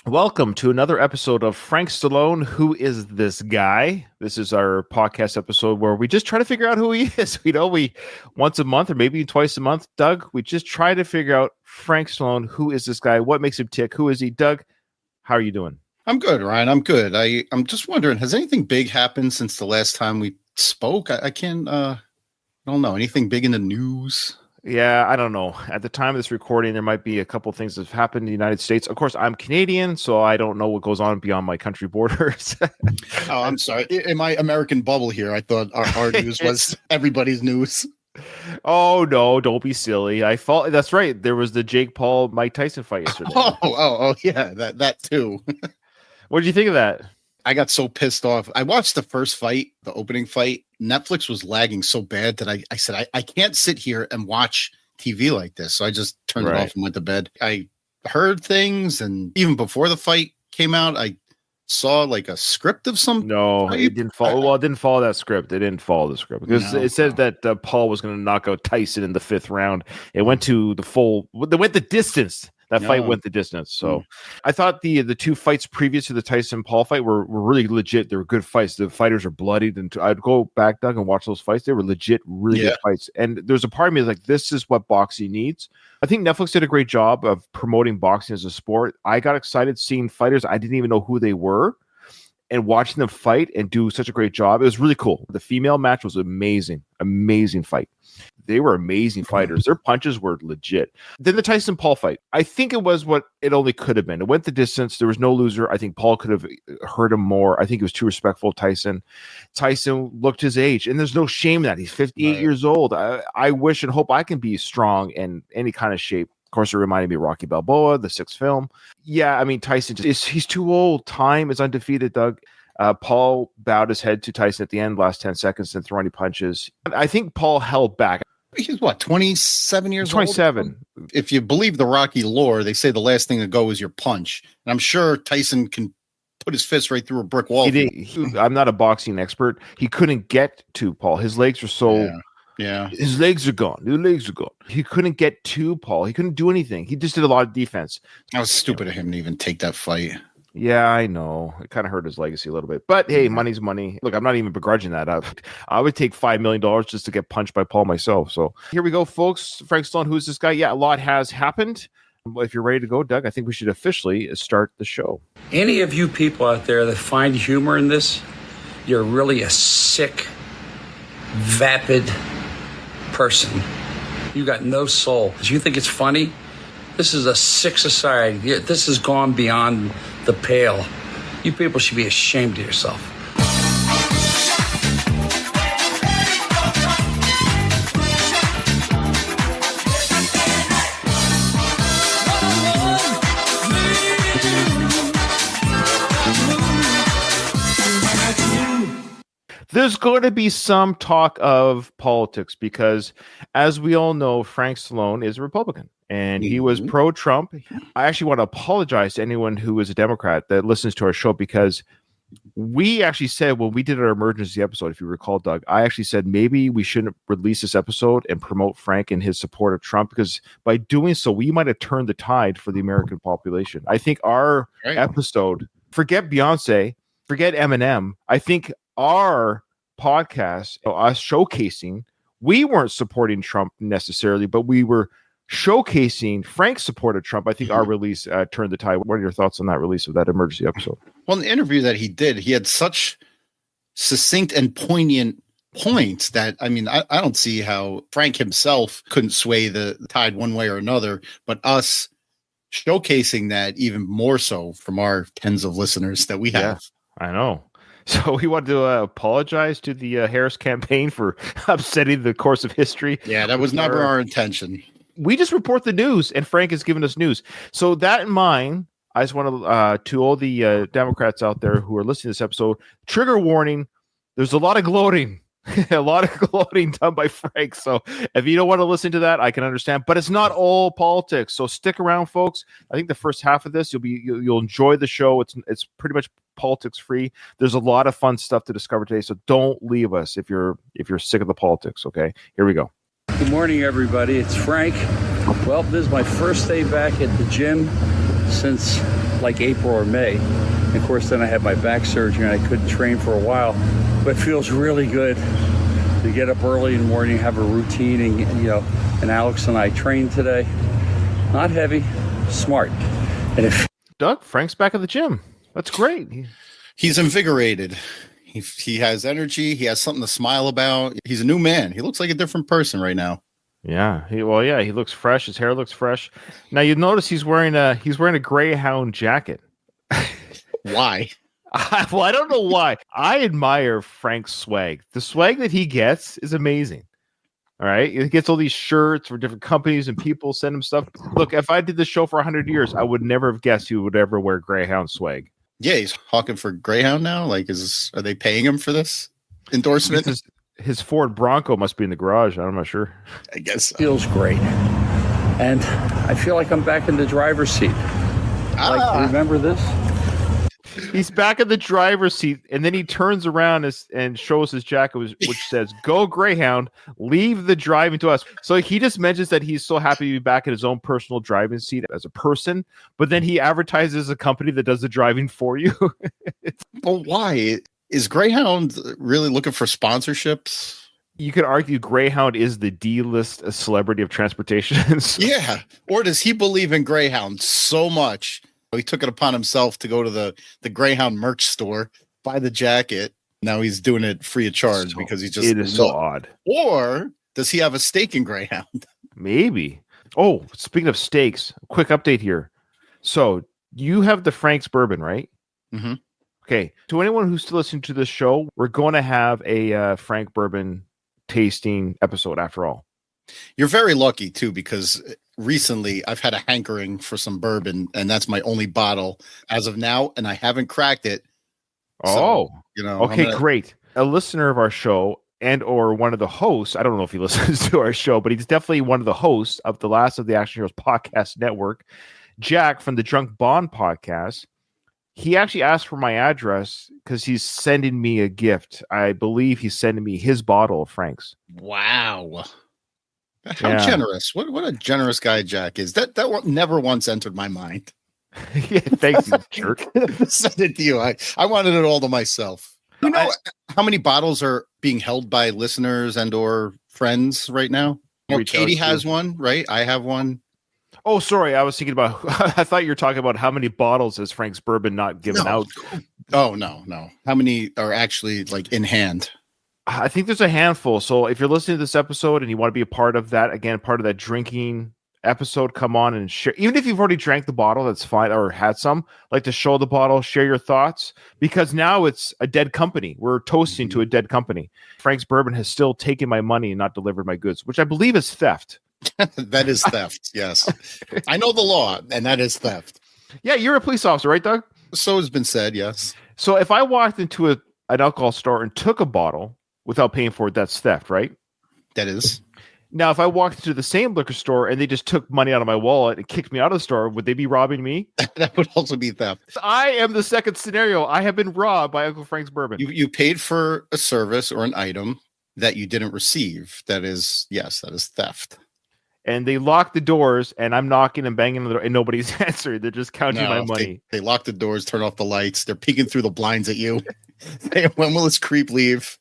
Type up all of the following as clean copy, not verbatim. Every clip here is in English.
Welcome to another episode of Frank Stallone. Who is this guy? This is our podcast episode where we just try to figure out who he is. We once a month or maybe twice a month, Doug, we just try to figure out Frank Stallone. Who is this guy? What makes him tick? Who is he? Doug, how are you doing? I'm good, Ryan. I'm good. I'm just wondering, has anything big happened since the last time we spoke? I don't know. Anything big in the news? Yeah, I don't know. At the time of this recording, there might be a couple things that have happened in the United States. Of course, I'm Canadian, so I don't know what goes on beyond my country borders. Oh, I'm sorry. In my American bubble here, I thought our news was everybody's news. Oh, no, don't be silly. That's right. There was the Jake Paul, Mike Tyson fight yesterday. Oh, yeah, that too. What did you think of that? I got so pissed off. I watched the first fight, the opening fight. Netflix was lagging so bad that I said, I can't sit here and watch TV like this. So I just turned it off and went to bed. I heard things, and even before the fight came out, I saw like a script of some. No, it didn't follow. Well, it didn't follow that script. It didn't follow the script because it said that Paul was going to knock out Tyson in the 5th round. It went to the full. They went the distance. That fight went the distance. So I thought the two fights previous to the Tyson Paul fight were really legit. They were good fights. The fighters are bloodied, and I'd go back, Doug, and watch those fights. They were legit, really good fights. And there's a part of me like, this is what boxing needs. I think Netflix did a great job of promoting boxing as a sport. I got excited seeing fighters I didn't even know who they were, and watching them fight and do such a great job. It was really cool. The female match was amazing fight. They were amazing fighters. Their punches were legit. Then the Tyson Paul fight, I think it was what it only could have been. It went the distance. There was no loser. I think Paul could have hurt him more. I think he was too respectful of Tyson. Tyson looked his age, and there's no shame in that. He's 58 years old. I wish and hope I can be strong in any kind of shape. Of course, it reminded me of Rocky Balboa, the 6th film. Yeah, I mean, Tyson, he's too old. Time is undefeated, Doug. Paul bowed his head to Tyson at the end, last 10 seconds, and throw any punches. I think Paul held back. He's what, 27 years 27. Old? If you believe the Rocky lore, they say the last thing to go is your punch. And I'm sure Tyson can put his fist right through a brick wall. I'm not a boxing expert. He couldn't get to Paul. His legs were so... Yeah. His legs are gone. He couldn't get to Paul. He couldn't do anything. He just did a lot of defense. That was stupid of him to even take that fight. Yeah, I know. It kind of hurt his legacy a little bit. But hey, money's money. Look, I'm not even begrudging that. I would take $5 million just to get punched by Paul myself. So here we go, folks. Frank Stallone, who's this guy? Yeah, a lot has happened. If you're ready to go, Doug, I think we should officially start the show. Any of you people out there that find humor in this, you're really a sick, vapid person. You got no soul. Do you think it's funny? This is a sick society. This has gone beyond the pale. You people should be ashamed of yourself. There's going to be some talk of politics because, as we all know, Frank Stallone is a Republican and he was pro-Trump. I actually want to apologize to anyone who is a Democrat that listens to our show because we actually said when we did our emergency episode, if you recall, Doug, I actually said maybe we shouldn't release this episode and promote Frank and his support of Trump because by doing so, we might have turned the tide for the American population. I think our episode, forget Beyonce, forget Eminem, I think our podcast, us showcasing, we weren't supporting Trump necessarily, but we were showcasing Frank's support of Trump. I think our release turned the tide. What are your thoughts on that release of that emergency episode? Well, in the interview that he did, he had such succinct and poignant points that, I mean, I don't see how Frank himself couldn't sway the tide one way or another, but us showcasing that even more so from our tens of listeners that we have. I know. So we want to apologize to the Harris campaign for upsetting the course of history. Yeah, that was never our intention. We just report the news, and Frank has given us news. So that in mind, I just want to all the Democrats out there who are listening to this episode, trigger warning, there's a lot of gloating. A lot of gloating done by Frank. So if you don't want to listen to that, I can understand. But it's not all politics. So stick around, folks. I think the first half of this, you'll enjoy the show. It's pretty much politics free. There's a lot of fun stuff to discover today. So don't leave us if you're sick of the politics. Okay, here we go. Good morning, everybody. It's Frank. Well, this is my first day back at the gym since like April or May. And of course, then I had my back surgery and I couldn't train for a while. But it feels really good to get up early in the morning, have a routine, and and Alex and I trained today. Not heavy, smart. And if Doug, Frank's back at the gym. That's great. He's invigorated. He has energy. He has something to smile about. He's a new man. He looks like a different person right now. Yeah. He looks fresh. His hair looks fresh. Now you notice he's wearing a Greyhound jacket. Why? Well, I don't know why. I admire Frank's swag. The swag that he gets is amazing. All right. He gets all these shirts for different companies and people send him stuff. Look, if I did this show for 100 years, I would never have guessed he would ever wear Greyhound swag. Yeah, he's hawking for Greyhound now. Like, are they paying him for this endorsement? His Ford Bronco must be in the garage. I'm not sure. I guess so. Feels great. And I feel like I'm back in the driver's seat. Like, remember this? He's back in the driver's seat, and then he turns around and shows his jacket, which says, "Go Greyhound, leave the driving to us." So he just mentions that he's so happy to be back in his own personal driving seat as a person, but then he advertises a company that does the driving for you. Well, why? Is Greyhound really looking for sponsorships? You could argue Greyhound is the D-list celebrity of transportation. Yeah. Or does he believe in Greyhound so much? He took it upon himself to go to the Greyhound merch store, buy the jacket. Now he's doing it free of charge because he's just... It is so odd. Or does he have a stake in Greyhound? Maybe. Oh, speaking of steaks, quick update here. So you have the Frank's bourbon, right? Mm-hmm. Okay. To anyone who's still listening to this show, we're going to have a Frank bourbon tasting episode after all. You're very lucky too, because recently I've had a hankering for some bourbon, and that's my only bottle as of now, and I haven't cracked it. Oh, so, okay, great. A listener of our show and or one of the hosts, I don't know if he listens to our show, but he's definitely one of the hosts of the Last of the Action Heroes podcast network, Jack from the Drunk Bond podcast. He actually asked for my address because he's sending me a gift. I believe he's sending me his bottle of Frank's. Wow. How generous. What a generous guy Jack is. That never once entered my mind. Yeah, thanks, you jerk. Send it to you. I wanted it all to myself. You know how many bottles are being held by listeners and or friends right now? Well, Katie has one, right? I have one. Oh, sorry. I was thinking about, I thought you were talking about how many bottles has Frank's bourbon not given out. Oh, no. How many are actually like in hand? I think there's a handful. So if you're listening to this episode and you want to be a part of that, again, part of that drinking episode, come on and share. Even if you've already drank the bottle, that's fine, or had some, like to show the bottle, share your thoughts, because now it's a dead company. We're toasting to a dead company. Frank's bourbon has still taken my money and not delivered my goods, which I believe is theft. That is theft. Yes. I know the law, and that is theft. Yeah. You're a police officer, right, Doug? So has been said. Yes. So if I walked into an alcohol store and took a bottle without paying for it, that's theft, right? That is. Now, if I walked into the same liquor store and they just took money out of my wallet and kicked me out of the store, would they be robbing me? That would also be theft. I am the second scenario. I have been robbed by Uncle Frank's bourbon. You paid for a service or an item that you didn't receive. That is theft. And they lock the doors, and I'm knocking and banging on the door, and nobody's answering. They're just counting my money. They lock the doors, turn off the lights. They're peeking through the blinds at you. When will this creep leave?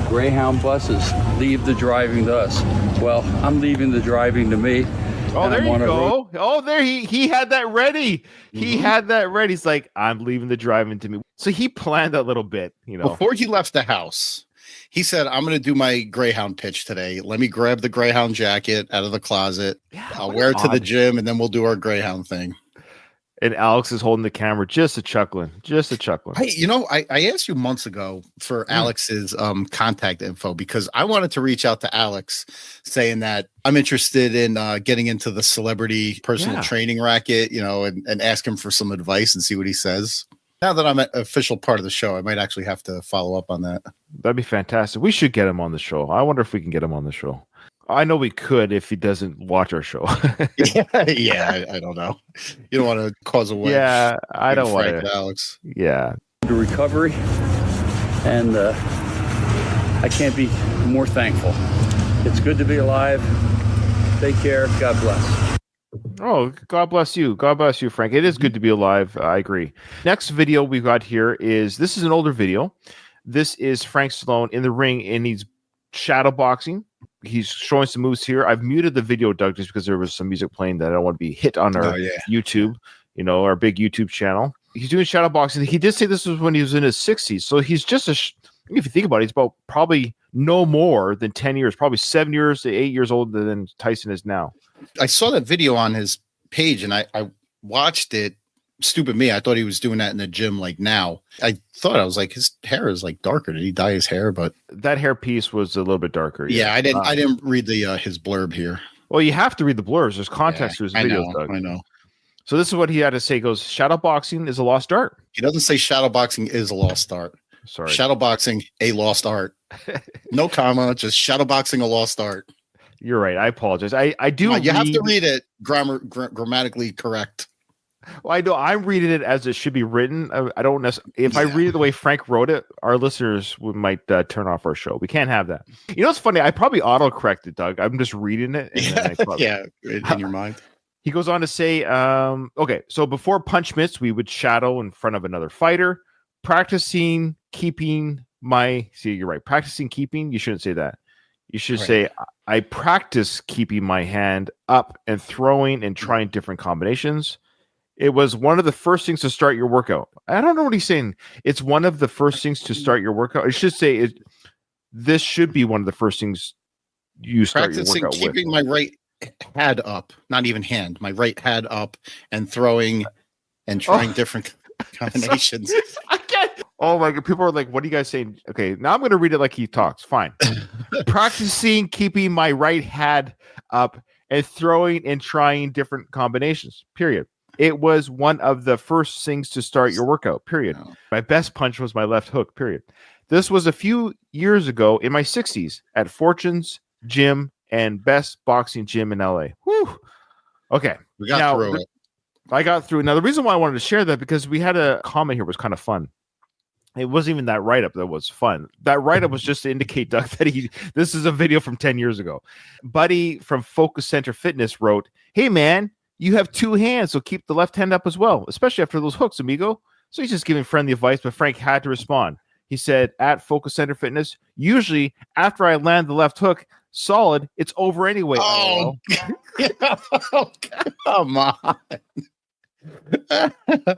Greyhound buses leave the driving to us. Well, I'm leaving the driving to me. Oh, there you go. Oh, there he had that ready. He had that ready. He's like, I'm leaving the driving to me. So he planned a little bit, Before he left the house, he said, I'm going to do my Greyhound pitch today. Let me grab the Greyhound jacket out of the closet. Yeah, I'll wear it to the gym, and then we'll do our Greyhound thing. And Alex is holding the camera, just a chuckling. Hey, I asked you months ago for Alex's contact info because I wanted to reach out to Alex saying that I'm interested in getting into the celebrity personal training racket, and ask him for some advice and see what he says. Now that I'm an official part of the show, I might actually have to follow up on that. That'd be fantastic. We should get him on the show. I wonder if we can get him on the show. I know we could if he doesn't watch our show. I don't know. You don't want to cause a wedge. Yeah, I don't want to. Alex. Yeah. The recovery, and I can't be more thankful. It's good to be alive. Take care. God bless. Oh, God bless you. God bless you, Frank. It is good to be alive. I agree. Next video we got here this is an older video. This is Frank Stallone in the ring, and he's shadow boxing. He's showing some moves here. I've muted the video, Doug, just because there was some music playing that I don't want to be hit on our YouTube, our big YouTube channel. He's doing shadow boxing. He did say this was when he was in his 60s. So he's just if you think about it, he's about probably no more than 10 years, probably 7 years to 8 years older than Tyson is now. I saw that video on his page and I watched it. Stupid me. I thought he was doing that in the gym like now. I was like, his hair is like darker. Did he dye his hair? But that hair piece was a little bit darker. Yeah, I didn't read the his blurb here. Well, you have to read the blurbs. There's context to his videos, Doug. I know. So this is what he had to say. He goes, shadow boxing is a lost art. He doesn't say shadow boxing is a lost art. Sorry. Shadow boxing, a lost art. No comma, just shadow boxing, a lost art. You're right. I apologize. I do. You have to read it grammatically correct. Well, I know I'm reading it as it should be written. I don't necessarily. If I read it the way Frank wrote it, our listeners might turn off our show. We can't have that. You know what's funny? I probably autocorrected, Doug. I'm just reading it. And in your mind. He goes on to say, okay, so before punch mitts, we would shadow in front of another fighter, practicing keeping you're right. Practicing keeping. You shouldn't say that. You should say, I practice keeping my hand up and throwing and trying different combinations. It was one of the first things to start your workout. I don't know what he's saying. It's one of the first things to start your workout. It should say this should be one of the first things you start your workout with. Keeping my right hand up, not even hand, my right hand up and throwing and trying different combinations. I can't. Oh my God. People are like, what are you guys saying? Okay, now I'm going to read it like he talks. Fine. Practicing keeping my right hand up and throwing and trying different combinations, period. It was one of the first things to start your workout, period. No. My best punch was my left hook, period. This was a few years ago in my 60s at Fortune's Gym and best boxing gym in LA. Whew. Okay. We got through it. I got through it. Now, the reason why I wanted to share that, because we had a comment here was kind of fun. It wasn't even that write-up that was fun. That write-up was just to indicate, Doug, that this is a video from 10 years ago. Buddy from Focus Center Fitness wrote, hey, man, you have two hands, so keep the left hand up as well, especially after those hooks, amigo. So he's just giving friendly advice, but Frank had to respond. He said, at Focus Center Fitness, usually after I land the left hook solid, it's over anyway. Oh, come on.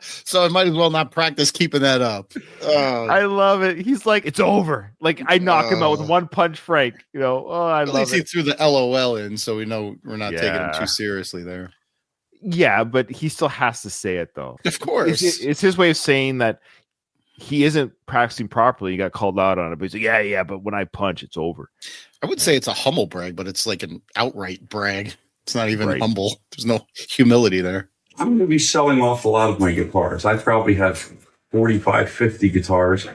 So I might as well not practice keeping that up. I love it. He's like, it's over. Like I knock him out with one punch, Frank. I love it. At least he threw the LOL in, so we know we're not taking him too seriously there. Yeah, but he still has to say it though. Of course, it's his way of saying that he isn't practicing properly. He got called out on it, but he's like, yeah, but when I punch, it's over. I would say it's a humble brag, but it's like an outright brag. It's not even humble. There's no humility there. I'm going to be selling off a lot of my guitars. I probably have 45, 50 guitars.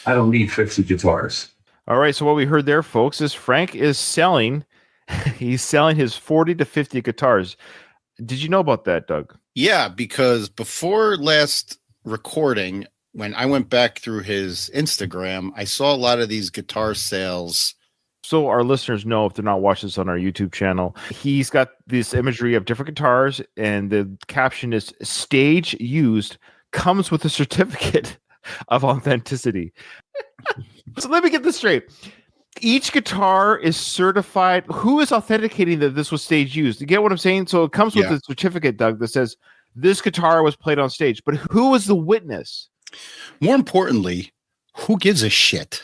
I don't need 50 guitars. All right. So what we heard there, folks, is Frank is selling. He's selling his 40 to 50 guitars. Did you know about that, Doug? Yeah, because before last recording, when I went back through his Instagram, I saw a lot of these guitar sales. So our listeners know, if they're not watching this on our YouTube channel, he's got this imagery of different guitars, and the caption is "Stage used, comes with a certificate of authenticity." So let me get this straight. Each guitar is certified. Who is authenticating that this was stage used? You get what I'm saying? So it comes with a certificate, Doug, that says this guitar was played on stage. But who was the witness? More importantly, who gives a shit?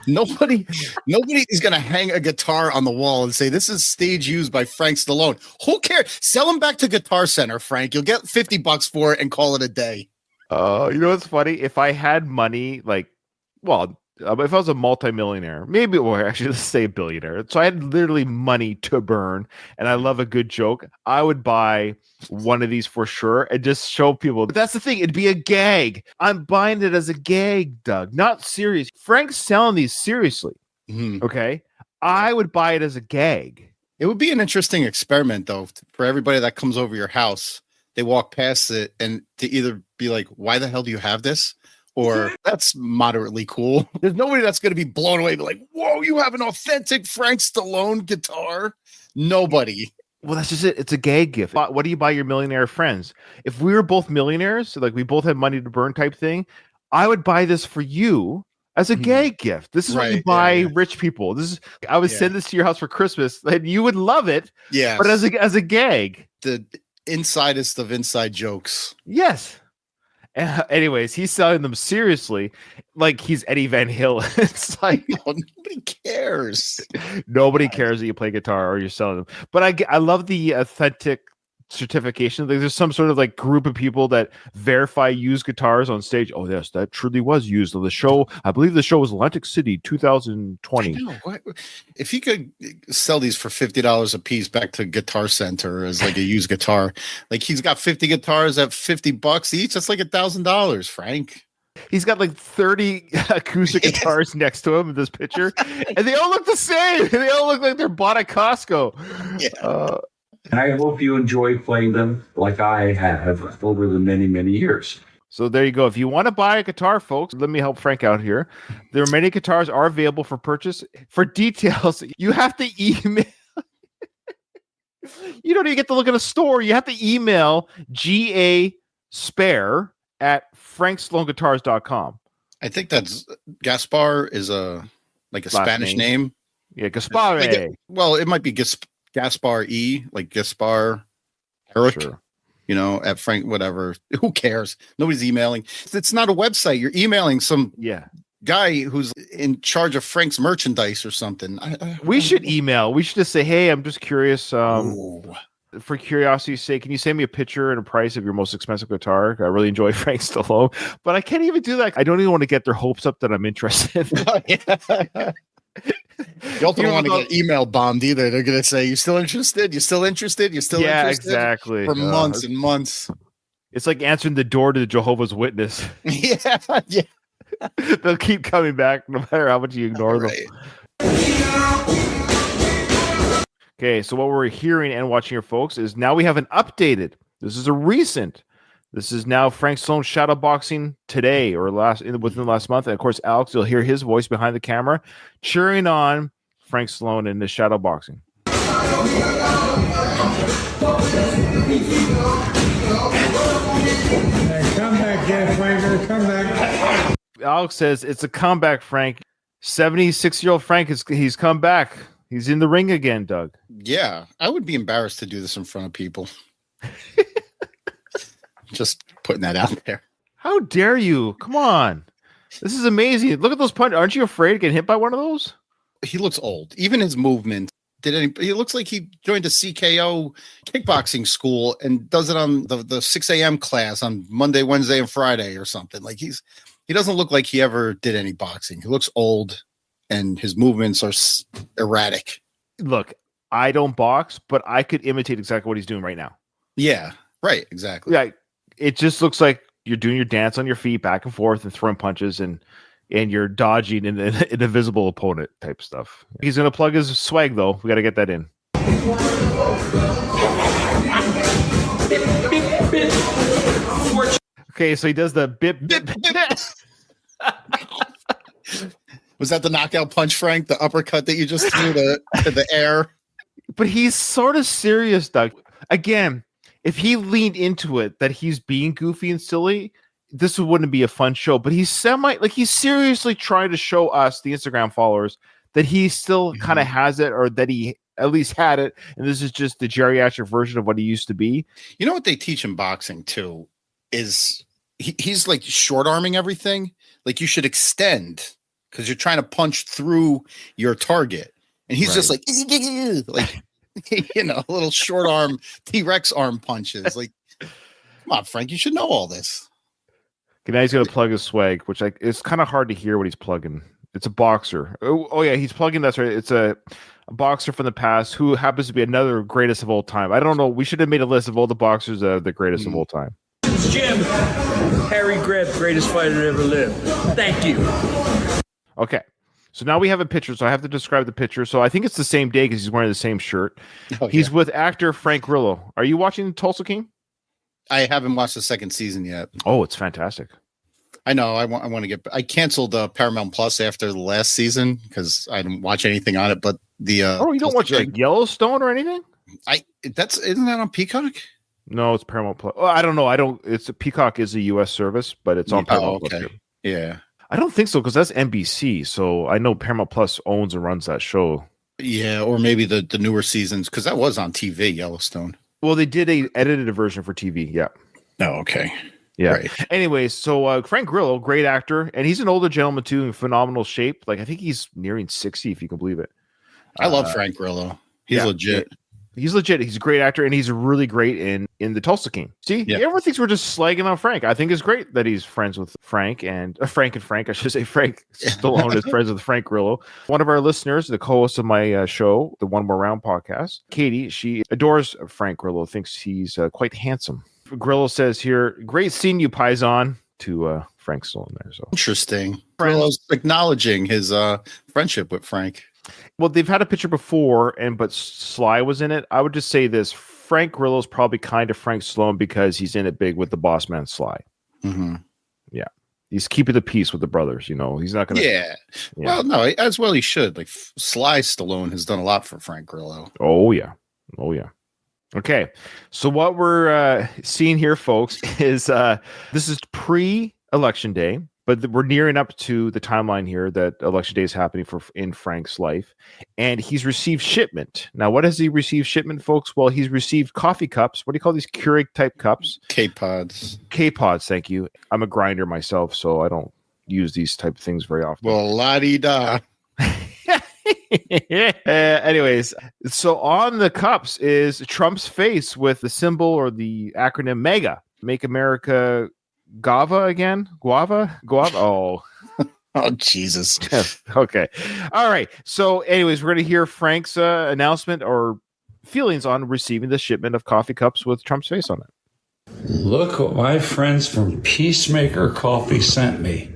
Nobody is going to hang a guitar on the wall and say, this is stage used by Frank Stallone. Who cares? Sell them back to Guitar Center, Frank. You'll get $50 for it and call it a day. You know what's funny? If I had money, if I was a multimillionaire, maybe, or actually let's say a billionaire, so I had literally money to burn, and I love a good joke, I would buy one of these for sure and just show people. But that's the thing, it'd be a gag. I'm buying it as a gag, Doug, not serious. Frank's selling these seriously. Mm-hmm. Okay, I would buy it as a gag. It would be an interesting experiment, though, for everybody that comes over your house. They walk past it and to either be like, why the hell do you have this? Or that's moderately cool. There's nobody that's going to be blown away. Be like, whoa, you have an authentic Frank Stallone guitar? Nobody. Well, that's just it. It's a gag gift. What do you buy your millionaire friends? If we were both millionaires, so like we both had money to burn type thing, I would buy this for you as a gag gift. This is what you buy rich people. I would send this to your house for Christmas, and you would love it. Yeah, but as a gag, the insidest of inside jokes. Yes. Anyways, he's selling them seriously, like he's Eddie Van Halen. It's like nobody cares. Nobody cares that you play guitar or you're selling them. But I love the authentic certification. Like there's some sort of like group of people that verify used guitars on stage. Oh yes, that truly was used on the show. I believe the show was Atlantic City 2020. If you could sell these for $50 a piece back to Guitar Center as like a used guitar, like he's got 50 guitars at $50 each. That's like $1,000, Frank. He's got like 30 acoustic guitars next to him in this picture, and they all look the same. They all look like they're bought at Costco. Yeah. I hope you enjoy playing them like I have over the many, many years. So there you go. If you want to buy a guitar, folks, let me help Frank out here. There are many guitars are available for purchase. For details, you have to email. You don't even get to look at a store. You have to email gaspar@frankstallonguitars.com. I think that's Gaspar is a Spanish name. Yeah, Gaspar. Well, it might be Gaspar E, like Gaspar Eric, sure. At Frank, whatever. Who cares? Nobody's emailing. It's not a website. You're emailing some guy who's in charge of Frank's merchandise or something. We should email. We should just say, hey, I'm just curious. For curiosity's sake, can you send me a picture and a price of your most expensive guitar? I really enjoy Frank Stallone, but I can't even do that. I don't even want to get their hopes up that I'm interested. You also don't want to get email bombed either. They're going to say, you still interested? You still interested? You still interested? Exactly. For months and months. It's like answering the door to the Jehovah's Witness. Yeah. They'll keep coming back no matter how much you ignore them. Okay, so what we're hearing and watching here, folks, is now we have an updated. This is now Frank Stallone shadowboxing today or within the last month. And of course, Alex, you'll hear his voice behind the camera cheering on Frank Stallone in the shadowboxing. Come back, Jeff Frank. Come back. Alex says it's a comeback, Frank. 76-year-old Frank he's come back. He's in the ring again, Doug. Yeah, I would be embarrassed to do this in front of people. Just putting that out there. How dare you? Come on. This is amazing. Look at those punches. Aren't you afraid of getting hit by one of those? He looks old. Even his movement. He looks like he joined a CKO kickboxing school and does it on the 6 a.m. class on Monday, Wednesday, and Friday or something. Like he doesn't look like he ever did any boxing. He looks old and his movements are erratic. Look, I don't box, but I could imitate exactly what he's doing right now. Yeah, right. Exactly. Yeah. It just looks like you're doing your dance on your feet back and forth and throwing punches and you're dodging an invisible opponent type stuff. He's going to plug his swag, though. We got to get that in. Okay, so he does the bip. Was that the knockout punch, Frank? The uppercut that you just threw to the air? But he's sort of serious, Doug. Again, if he leaned into it that he's being goofy and silly, this wouldn't be a fun show. But he's he's seriously trying to show us, the Instagram followers, that he still kind of has it, or that he at least had it. And this is just the geriatric version of what he used to be. You know what they teach in boxing too is he's like short arming everything. Like you should extend because you're trying to punch through your target. And he's just like little short arm T-Rex arm punches. Like, come on, Frank, you should know all this. Okay, now he's going to plug his swag, which it's kind of hard to hear what he's plugging. It's a boxer. Oh yeah, he's plugging. That's right. It's a boxer from the past who happens to be another greatest of all time. I don't know. We should have made a list of all the boxers that are the greatest of all time. It's Jim. Harry Greb, greatest fighter to ever live. Thank you. Okay. So now we have a picture, so I have to describe the picture. So I think it's the same day because he's wearing the same shirt. He's with actor Frank Grillo. Are you watching Tulsa King? I haven't watched the second season yet. Oh, it's fantastic. I know. I want to get. I canceled Paramount Plus after the last season because I didn't watch anything on it. But the you don't watch like Yellowstone or anything? Isn't that on Peacock? No, it's Paramount Plus. Oh, I don't know. Peacock is a U.S. service, but it's on Paramount Plus. Yeah. I don't think so because that's NBC. So I know Paramount Plus owns and runs that show. Yeah, or maybe the newer seasons because that was on TV, Yellowstone. Well, they did a edited version for TV. Yeah. Oh, okay. Yeah. Right. Anyways, so Frank Grillo, great actor, and he's an older gentleman too, in phenomenal shape. Like I think he's nearing 60, if you can believe it. I love Frank Grillo. He's legit. He's legit. He's a great actor, and he's really great in the Tulsa King. See, everyone thinks we're just slagging on Frank. I think it's great that he's friends with Frank and Frank. I should say Frank Stallone is friends with Frank Grillo. One of our listeners, the co-host of my show, the One More Round podcast, Katie, she adores Frank Grillo, thinks he's quite handsome. Grillo says here, great seeing you, Paisan, to Frank Stallone there. So interesting. Grillo's acknowledging his friendship with Frank. Well, they've had a picture before, but Sly was in it. I would just say this: Frank Grillo's probably kind of Frank Stallone because he's in it big with the boss man Sly. Mm-hmm. Yeah, he's keeping the peace with the brothers. You know, he's not going to. Yeah. Well, no, as well he should. Like Sly Stallone has done a lot for Frank Grillo. Oh yeah. Okay, so what we're seeing here, folks, is this is pre-election day. But we're nearing up to the timeline here that Election Day is happening in Frank's life. And he's received shipment. Now, what has he received shipment, folks? Well, he's received coffee cups. What do you call these Keurig type cups? K-Pods. K-Pods, thank you. I'm a grinder myself, so I don't use these type of things very often. Well, la-di-da. Anyways, so on the cups is Trump's face with the symbol or the acronym MEGA. Make America Guava again? Guava? Oh. Oh, Jesus. Okay. All right. So anyways, we're going to hear Frank's announcement or feelings on receiving the shipment of coffee cups with Trump's face on it. Look what my friends from Peacemaker Coffee sent me.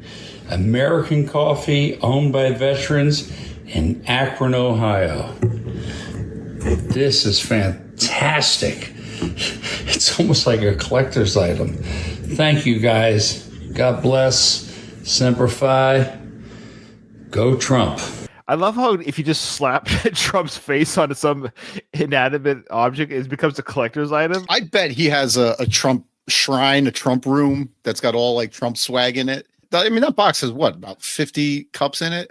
American coffee owned by veterans in Akron, Ohio. This is fantastic. It's almost like a collector's item. Thank you, guys. God bless. Semper Fi. Go Trump. I love how if you just slap Trump's face onto some inanimate object, it becomes a collector's item. I bet he has a Trump shrine, a Trump room that's got all like Trump swag in it. I mean, that box has what, about 50 cups in it?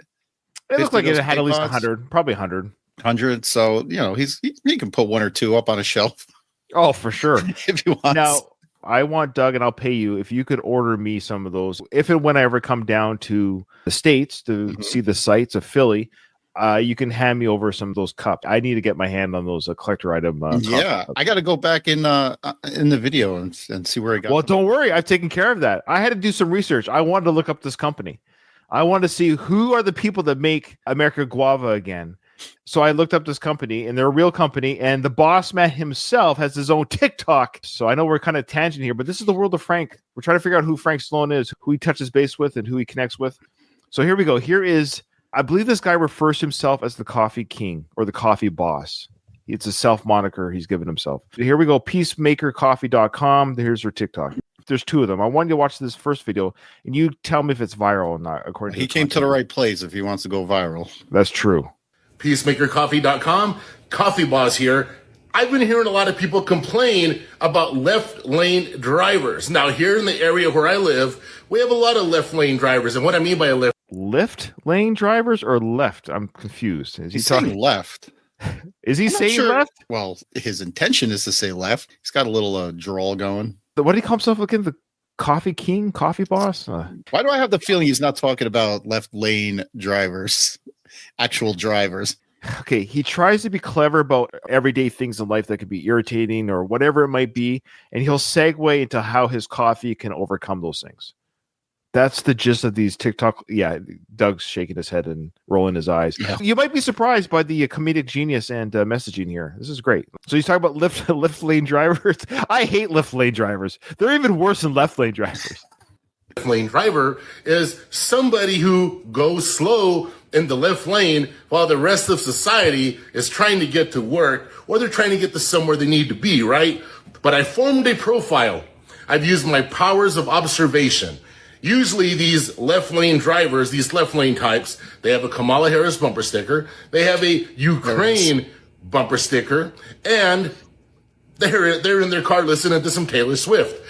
It looks like it had at least 100, probably 100. 100. So, you know, he can put one or two up on a shelf. Oh, for sure. If he wants. Now, I want, Doug, and I'll pay you if you could order me some of those. If and when I ever come down to the States to see the sights of Philly, you can hand me over some of those cups. I need to get my hand on those collector item. Yeah, I got to go back in the video and see where I got. Well, them. don't worry. I've taken care of that. I had to do some research. I wanted to look up this company. I wanted to see who are the people that make America Guava again. So I looked up this company, and they're a real company, and the boss man himself has his own TikTok. So I know we're kind of tangent here, but this is the world of Frank. We're trying to figure out who Frank Stallone is, who he touches base with, and who he connects with. So here we go. Here is, I believe this guy refers to himself as the coffee king or the coffee boss. It's a self moniker he's given himself. Here we go. Peacemakercoffee.com. Here's her TikTok. There's two of them. I want you to watch this first video, and you tell me if it's viral or not. According to he came to the right place if he wants to go viral. That's true. Peacemakercoffee.com, Coffee Boss here. I've been hearing a lot of people complain about left lane drivers. Now, here in the area where I live, we have a lot of left lane drivers. And what I mean by a left lane drivers or left? I'm confused. Is he talking left? Is he saying left? Well, his intention is to say left. He's got a little drawl going. What did he call himself again? The coffee king, coffee boss? Why do I have the feeling he's not talking about left lane drivers? Actual drivers. Okay, he tries to be clever about everyday things in life that could be irritating or whatever it might be, and he'll segue into how his coffee can overcome those things. That's the gist of these TikTok. Yeah, Doug's shaking his head and rolling his eyes. Yeah. You might be surprised by the comedic genius and messaging here. This is great. So he's talking about left lane drivers. I hate left lane drivers. They're even worse than left lane drivers. left lane driver is somebody who goes slow in the left lane while the rest of society is trying to get to work or they're trying to get to somewhere they need to be, right? But I formed a profile. I've used my powers of observation. Usually these left lane drivers, these left lane types, they have a Kamala Harris bumper sticker. They have a Ukraine bumper sticker. And They're in their car listening to some Taylor Swift.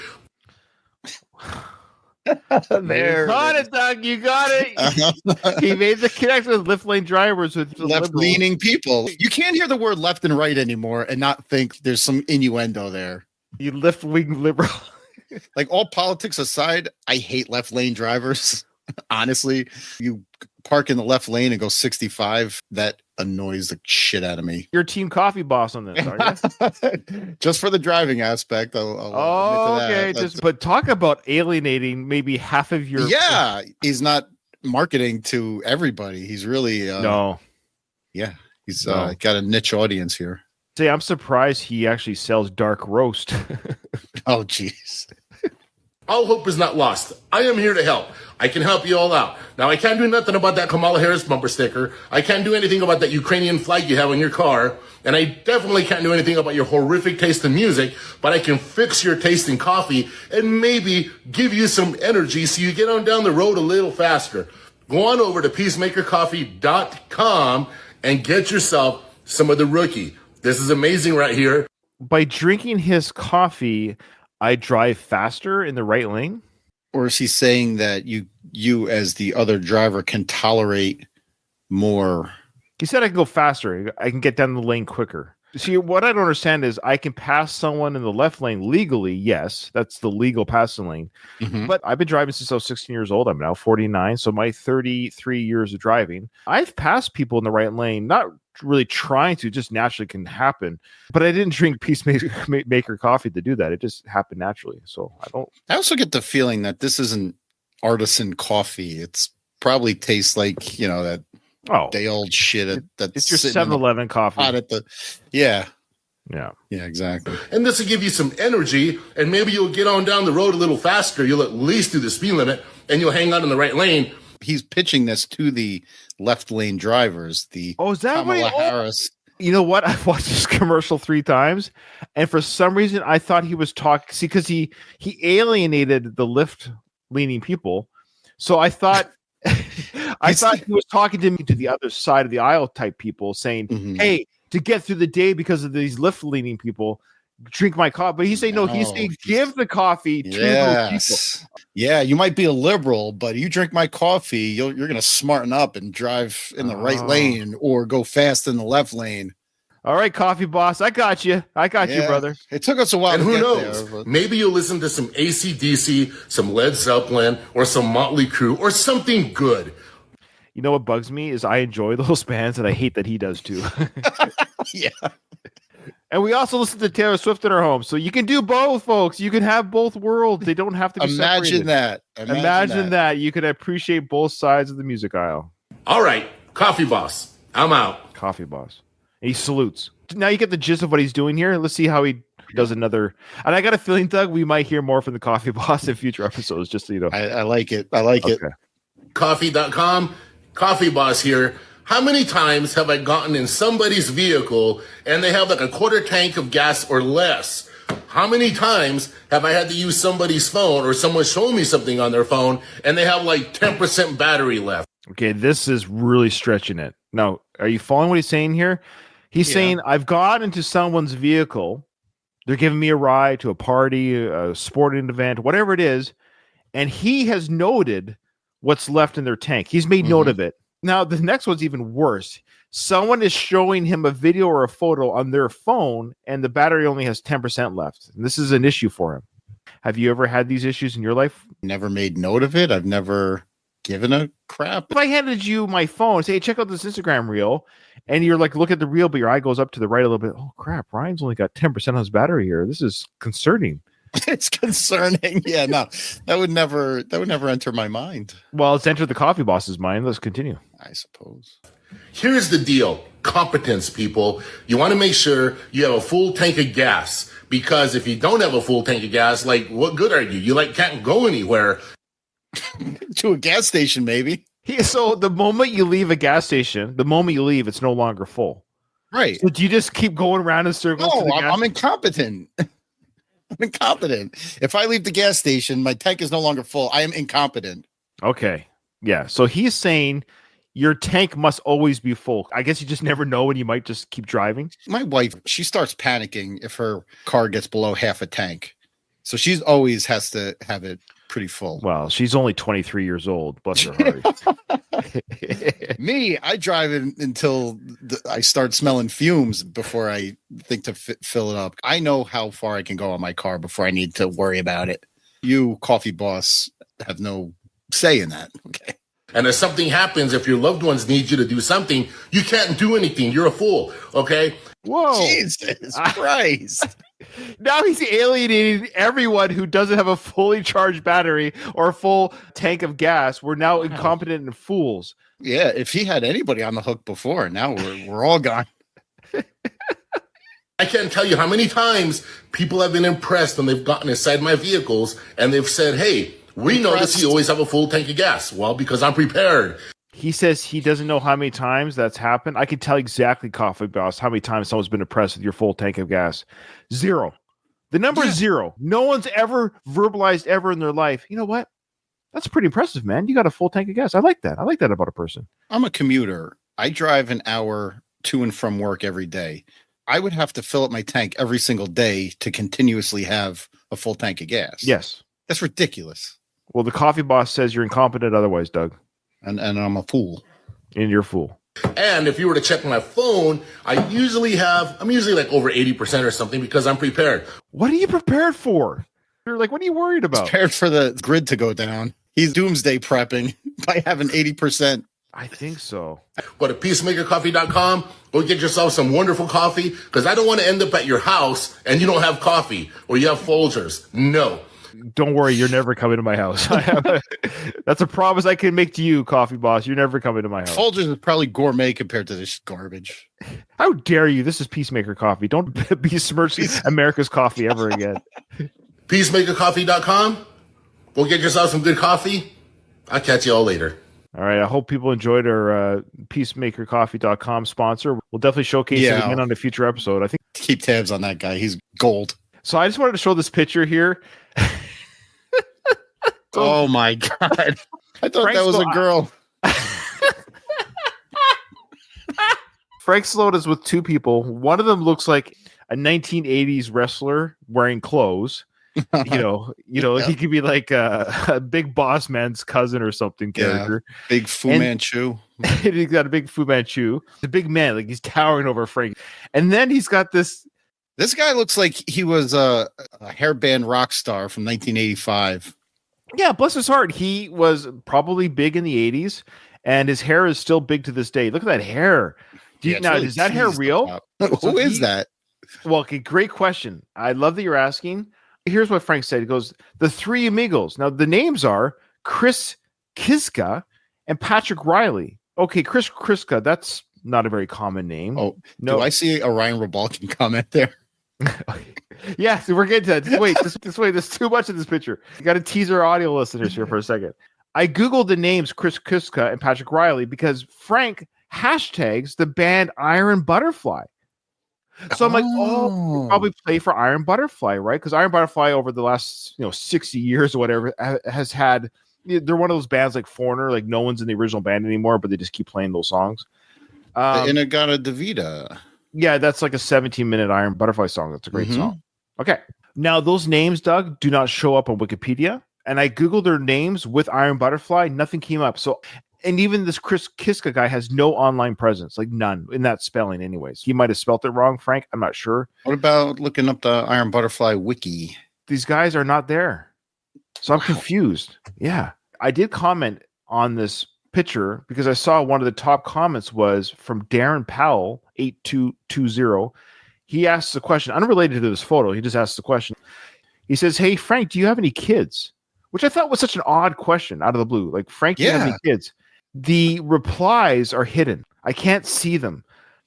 There. You got it, Doug. You got it. He made the connection with left lane drivers with left-leaning people. You can't hear the word left and right anymore and not think there's some innuendo there. You left-wing liberal. Like, all politics aside, I hate left lane drivers. Honestly, you park in the left lane and go 65. That annoys the shit out of me. You're team coffee boss on this, are you? Just for the driving aspect. I'll okay. But talk about alienating maybe half of your. Yeah, he's not marketing to everybody. He's really no. Yeah, he's got a niche audience here. See, I'm surprised he actually sells dark roast. Oh, jeez. All hope is not lost. I am here to help. I can help you all out. Now, I can't do nothing about that Kamala Harris bumper sticker. I can't do anything about that Ukrainian flag you have in your car. And I definitely can't do anything about your horrific taste in music, but I can fix your taste in coffee and maybe give you some energy so you get on down the road a little faster. Go on over to peacemakercoffee.com and get yourself some of the Rookie. This is amazing right here. By drinking his coffee, I drive faster in the right lane? Or is he saying that you as the other driver can tolerate more? He said I can go faster. I can get down the lane quicker. See, what I don't understand is I can pass someone in the left lane legally. Yes, that's the legal passing lane. Mm-hmm. But I've been driving since I was 16 years old. I'm now 49. So my 33 years of driving, I've passed people in the right lane, not really trying to, just naturally can happen. But I didn't drink Peacemaker coffee to do that. It just happened naturally. So I also get the feeling that this isn't artisan coffee. It's probably tastes like, that day old shit. It's your 7-Eleven coffee. Yeah, exactly. And this will give you some energy, and maybe you'll get on down the road a little faster. You'll at least do the speed limit, and you'll hang out in the right lane. He's pitching this to the left lane drivers. Is that Kamala Harris. You know what? I've watched this commercial 3 times, and for some reason, I thought he was talking. See, because he alienated the left-leaning people, so I thought. I thought he was talking to the other side of the aisle type people, saying, "Hey, to get through the day because of these left-leaning people, drink my coffee." But he's saying, "No, he's saying give the coffee to those people." Yeah, you might be a liberal, but you drink my coffee, you're going to smarten up and drive in the right lane or go fast in the left lane. All right, coffee boss, I got you. I got you, brother. It took us a while. And who knows? There, maybe you'll listen to some AC/DC, some Led Zeppelin, or some Motley Crue, or something good. You know what bugs me is I enjoy those bands, and I hate that he does too. Yeah. And we also listen to Taylor Swift in our home, so you can do both, folks. You can have both worlds. They don't have to be Imagine separated. that. Imagine that. You can appreciate both sides of the music aisle. All right, coffee boss, I'm out. Coffee boss. And he salutes. Now you get the gist of what he's doing here. Let's see how he does another. And I got a feeling, Doug, we might hear more from the coffee boss in future episodes, just so you know. I like it. I like it. Coffee.com, coffee boss here. How many times have I gotten in somebody's vehicle and they have like a quarter tank of gas or less? How many times have I had to use somebody's phone or someone showing me something on their phone and they have like 10% battery left? Okay, this is really stretching it. Now, are you following what he's saying here? He's saying, I've got into someone's vehicle. They're giving me a ride to a party, a sporting event, whatever it is. And he has noted what's left in their tank. He's made note of it. Now, the next one's even worse. Someone is showing him a video or a photo on their phone, and the battery only has 10% left. And this is an issue for him. Have you ever had these issues in your life? Never made note of it. I've never given a crap. If I handed you my phone, say, hey, check out this Instagram reel, and you're like, look at the reel, but your eye goes up to the right a little bit. Oh, crap. Ryan's only got 10% on his battery here. This is concerning. It's concerning. Yeah, no, that would never enter my mind. Well, it's entered the coffee boss's mind. Let's continue. I suppose. Here's the deal. Competence, people. You want to make sure you have a full tank of gas, because if you don't have a full tank of gas, like, what good are you? You like can't go anywhere. To a gas station, maybe. So the moment you leave a gas station, it's no longer full. Right. So do you just keep going around in circles? No, I'm incompetent. I'm incompetent. If I leave the gas station, my tank is no longer full. I am incompetent. Okay. Yeah. So he's saying your tank must always be full. I guess you just never know when you might just keep driving. My wife, she starts panicking if her car gets below half a tank. So she's always has to have it pretty full. Well, she's only 23 years old. Bless her heart. Me, I drive it until I start smelling fumes before I think to fill it up. I know how far I can go on my car before I need to worry about it. You, coffee boss, have no say in that. Okay. And if something happens, if your loved ones need you to do something, you can't do anything. You're a fool. Okay. Whoa. Jesus Christ. Now he's alienating everyone who doesn't have a fully charged battery or a full tank of gas. We're now incompetent and fools. Yeah, if he had anybody on the hook before, now we're all gone. I can't tell you how many times people have been impressed when they've gotten inside my vehicles and they've said, hey, we notice you always have a full tank of gas. Well, because I'm prepared. He says he doesn't know how many times that's happened. I can tell exactly, Coffee Boss, how many times someone's been impressed with your full tank of gas. 0. The number is 0. No one's ever verbalized ever in their life. You know what? That's pretty impressive, man. You got a full tank of gas. I like that. I like that about a person. I'm a commuter. I drive an hour to and from work every day. I would have to fill up my tank every single day to continuously have a full tank of gas. Yes. That's ridiculous. Well, the Coffee Boss says you're incompetent otherwise, Doug. And I'm a fool. And you're a fool. And if you were to check my phone, I'm usually like over 80% or something because I'm prepared. What are you prepared for? You're like, what are you worried about? Prepared for the grid to go down. He's doomsday prepping by having 80%. I think so. Go to peacemakercoffee.com. Go get yourself some wonderful coffee because I don't want to end up at your house and you don't have coffee or you have Folgers. No. Don't worry, you're never coming to my house. That's a promise I can make to you, Coffee Boss. You're never coming to my house. Folgers is probably gourmet compared to this garbage. How dare you? This is Peacemaker Coffee. Don't besmirch America's coffee ever again. Peacemakercoffee.com. Go get yourself some good coffee. I'll catch you all later. All right. I hope people enjoyed our peacemakercoffee.com sponsor. We'll definitely showcase it again on a future episode. I think keep tabs on that guy. He's gold. So I just wanted to show this picture here. Oh my God. I thought that was a girl. Frank Stallone is with 2 people. One of them looks like a 1980s wrestler wearing clothes. He could be like a big boss man's cousin or something character. Big Fu Manchu. He's got a big Fu Manchu. The big man, like he's towering over Frank. And then he's got this. This guy looks like he was a hairband rock star from 1985. Yeah, bless his heart. He was probably big in the 80s, and his hair is still big to this day. Look at that hair. Is that hair real? Who is that? Well, okay, great question. I love that you're asking. Here's what Frank said. He goes, the 3 amigos. Now, the names are Chris Kiska and Patrick Riley. Okay, Chris Kiska, that's not a very common name. Oh, no. Do I see a Ryan Rabalkin comment there? Yeah, so we're getting to that. Wait, there's too much in this picture. You got to tease our audio listeners here for a second. I Googled the names Chris Kiska and Patrick Riley because Frank hashtags the band Iron Butterfly. So I'm like, they probably play for Iron Butterfly, right? Because Iron Butterfly over the last 60 years or whatever has had, they're one of those bands like Foreigner, like no one's in the original band anymore, but they just keep playing those songs. The Inagata Davida. Yeah, that's like a 17-minute Iron Butterfly song. That's a great song. Okay. Now, those names, Doug, do not show up on Wikipedia. And I Googled their names with Iron Butterfly. Nothing came up. So, and even this Chris Kiska guy has no online presence, like none in that spelling anyways. He might have spelt it wrong, Frank. I'm not sure. What about looking up the Iron Butterfly wiki? These guys are not there. So I'm confused. Yeah. I did comment on this picture because I saw one of the top comments was from Darren Powell, 8220. He asks the question, unrelated to this photo. He just asks the question. He says, hey, Frank, do you have any kids? Which I thought was such an odd question out of the blue. Like, Frank, do you have any kids? The replies are hidden. I can't see them.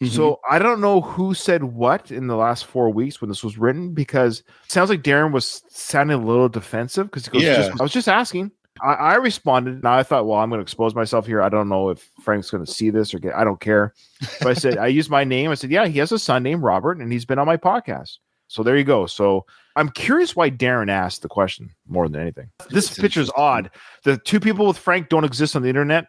So I don't know who said what in the last 4 weeks when this was written, because it sounds like Darren was sounding a little defensive because he goes, I was just asking. I responded. Now I thought, well, I'm going to expose myself here. I don't know if Frank's going to see this or I don't care. But I said, I used my name. I said, yeah, he has a son named Robert and he's been on my podcast. So there you go. So I'm curious why Darren asked the question more than anything. This picture is odd. The 2 people with Frank don't exist on the internet.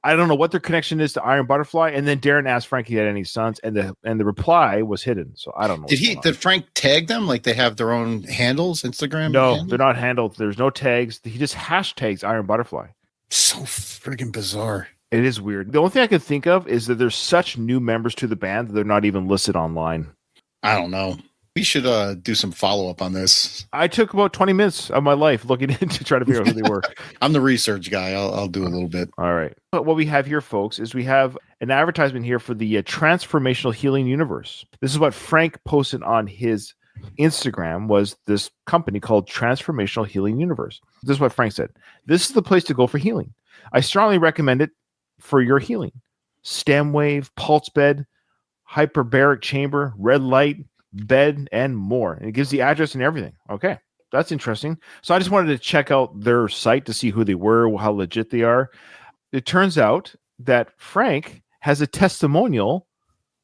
I don't know what their connection is to Iron Butterfly. And then Darren asked Frank if he had any sons, and the reply was hidden. So I don't know. Did Frank tag them? Like they have their own handles, Instagram? No, handles? they're not handled. There's no tags. He just hashtags Iron Butterfly. So friggin' bizarre. It is weird. The only thing I could think of is that there's such new members to the band that they're not even listed online. I don't know. We should do some follow-up on this. I took about 20 minutes of my life looking into trying to figure out who they were. I'm the research guy. I'll do a little bit. All right. But what we have here, folks, is we have an advertisement here for the Transformational Healing Universe. This is what Frank posted on his Instagram, was this company called Transformational Healing Universe. This is what Frank said. This is the place to go for healing. I strongly recommend it for your healing. Stem wave, pulse bed, hyperbaric chamber, red light, bed, and more. And it gives the address and everything. Okay, that's interesting. So I just wanted to check out their site to see who they were, how legit they are. It turns out that Frank has a testimonial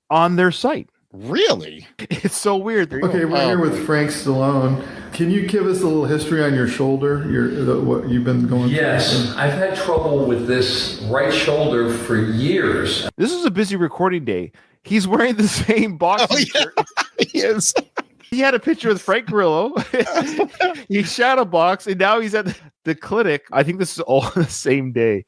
on their site. Really? It's so weird. Okay, we're here with Frank Stallone. Can you give us a little history on your shoulder, what you've been going through? Yes, I've had trouble with this right shoulder for years. This is a busy recording day. He's wearing the same boxing shirt. He is. He had a picture with Frank Grillo. He shadow boxed, and now he's at the clinic. I think this is all the same day.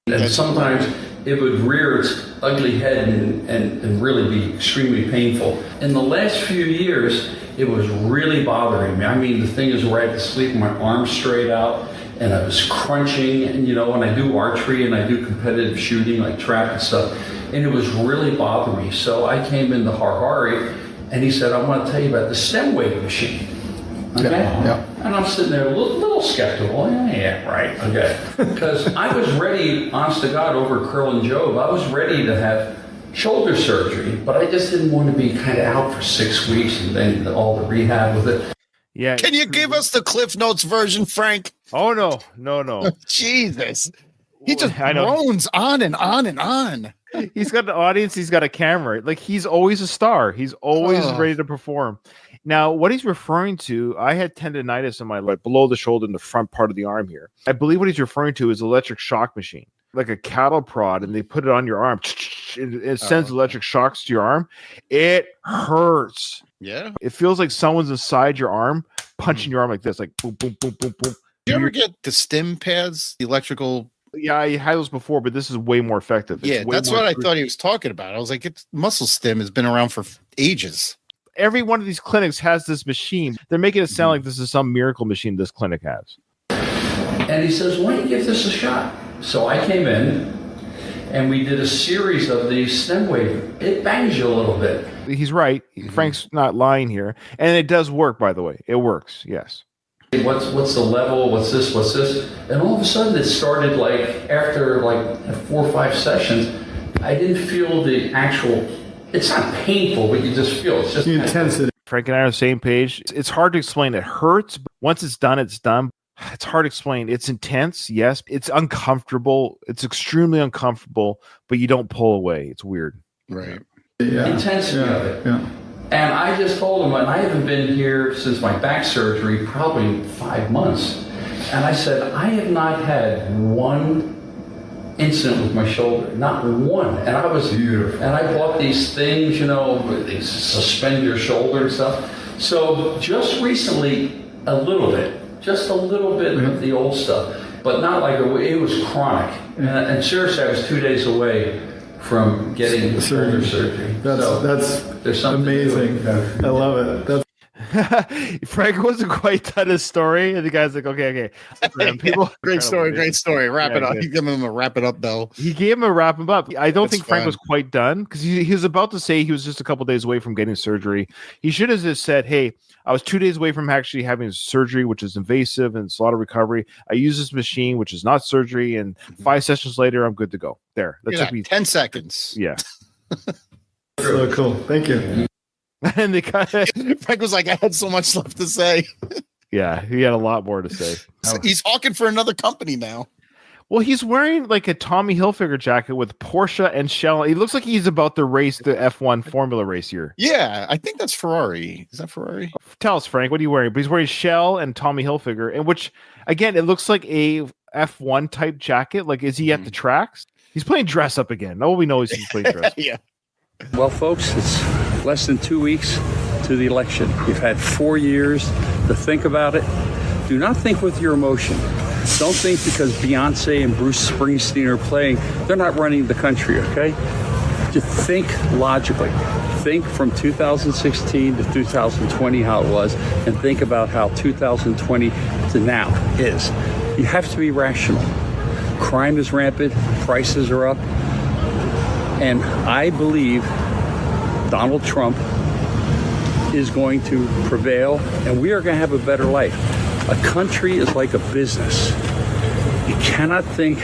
And sometimes it would rear its ugly head and really be extremely painful. In the last few years, it was really bothering me. I mean, the thing is where I had to sleep with my arms straight out, and I was crunching, and when I do archery and I do competitive shooting, like trap and stuff, and it was really bothering me. So I came into Harhari, and he said, I want to tell you about the stem wave machine. Okay? Yeah. And I'm sitting there a little skeptical. Yeah, right. Okay. Because I was ready, honest to God, over Curl and Job, I was ready to have shoulder surgery, but I just didn't want to be kind of out for 6 weeks and then all the rehab with it. Yeah. Can you give us the Cliff Notes version, Frank? Oh, no. Jesus. He just I know. groans on and on and on. He's got an audience. He's got a camera. Like, he's always a star. He's always ready to perform. Now, what he's referring to, I had tendonitis in my leg below the shoulder in the front part of the arm here. I believe what he's referring to is electric shock machine, like a cattle prod, and they put it on your arm. It sends electric shocks to your arm. It hurts. Yeah. It feels like someone's inside your arm, punching your arm like this, like boom, boom, boom, boom, boom. Do you ever get the stim pads, the electrical? Yeah, I had those before, but this is way more effective. That's what I thought he was talking about. I was like, muscle stim has been around for ages. Every one of these clinics has this machine. They're making it sound like this is some miracle machine this clinic has. And he says, why don't you give this a shot? So I came in, and we did a series of these stem wave. It bangs you a little bit. He's right. Frank's not lying here. And it does work, by the way. It works, yes. What's the level? What's this? What's this? And all of a sudden it started after 4 or 5 sessions, I didn't feel the actual, it's not painful, but you just feel it's just the intensity. Frank and I are on the same page. It's hard to explain. It hurts, but once it's done, it's done. It's hard to explain. It's intense, yes. It's uncomfortable. It's extremely uncomfortable, but you don't pull away. It's weird. Right. Yeah. Intensity of it. Yeah. And I just told him, and I haven't been here since my back surgery, probably 5 months. And I said, I have not had one incident with my shoulder, not one. And I was beautiful. And I bought these things, they suspend your shoulder and stuff. So just recently, just a little bit of the old stuff, but not like it was chronic. And seriously, I was 2 days away from getting shoulder surgery. That's amazing. I love it. That's Frank wasn't quite done his story, and the guy's like, okay. Great story. Wrap it up. You give him a wrap it up, though. He gave him a wrap him up. I don't think Frank was quite done, because he was about to say he was just a couple days away from getting surgery. He should have just said, hey, I was 2 days away from actually having surgery, which is invasive and it's a lot of recovery. I use this machine, which is not surgery, and 5 sessions later, I'm good to go. There. That took me 10 seconds. Yeah. so cool. Thank you. And the guy, Frank was like, I had so much left to say. Yeah, he had a lot more to say. He's hawking for another company now. Well, he's wearing like a Tommy Hilfiger jacket with Porsche and Shell. He looks like he's about to race the F1 Formula race here. Yeah, I think that's Ferrari. Is that Ferrari? Tell us, Frank, what are you wearing? But he's wearing Shell and Tommy Hilfiger, and which, again, it looks like a F1 type jacket. Like, is he at the tracks? He's playing dress up again. No, we know he's playing dress. Yeah. Well, folks, it's less than 2 weeks to the election. You've had 4 years to think about it. Do not think with your emotion. Don't think because Beyonce and Bruce Springsteen are playing, they're not running the country, okay? Just think logically. Think from 2016 to 2020 how it was, and think about how 2020 to now is. You have to be rational. Crime is rampant, prices are up, and I believe Donald Trump is going to prevail, and we are going to have a better life. A country is like a business. You cannot think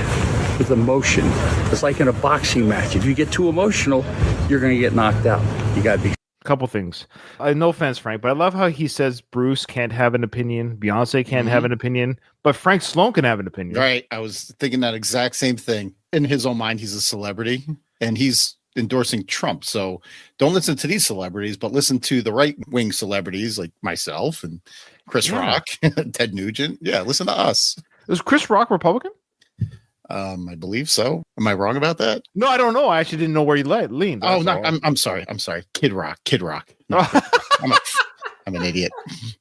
with emotion. It's like in a boxing match. If you get too emotional, you're going to get knocked out. You got to be. Couple things. No offense, Frank, but I love how he says Bruce can't have an opinion, Beyonce can't have an opinion, but Frank Stallone can have an opinion. Right. I was thinking that exact same thing. In his own mind, he's a celebrity, and he's endorsing Trump. So don't listen to these celebrities, but listen to the right-wing celebrities like myself and Chris Rock, Ted Nugent. Yeah, listen to us. Is Chris Rock Republican? I believe so. Am I wrong about that? No, I don't know. I actually didn't know where he leaned. Oh, no, I'm sorry. Kid Rock. No, I'm an idiot.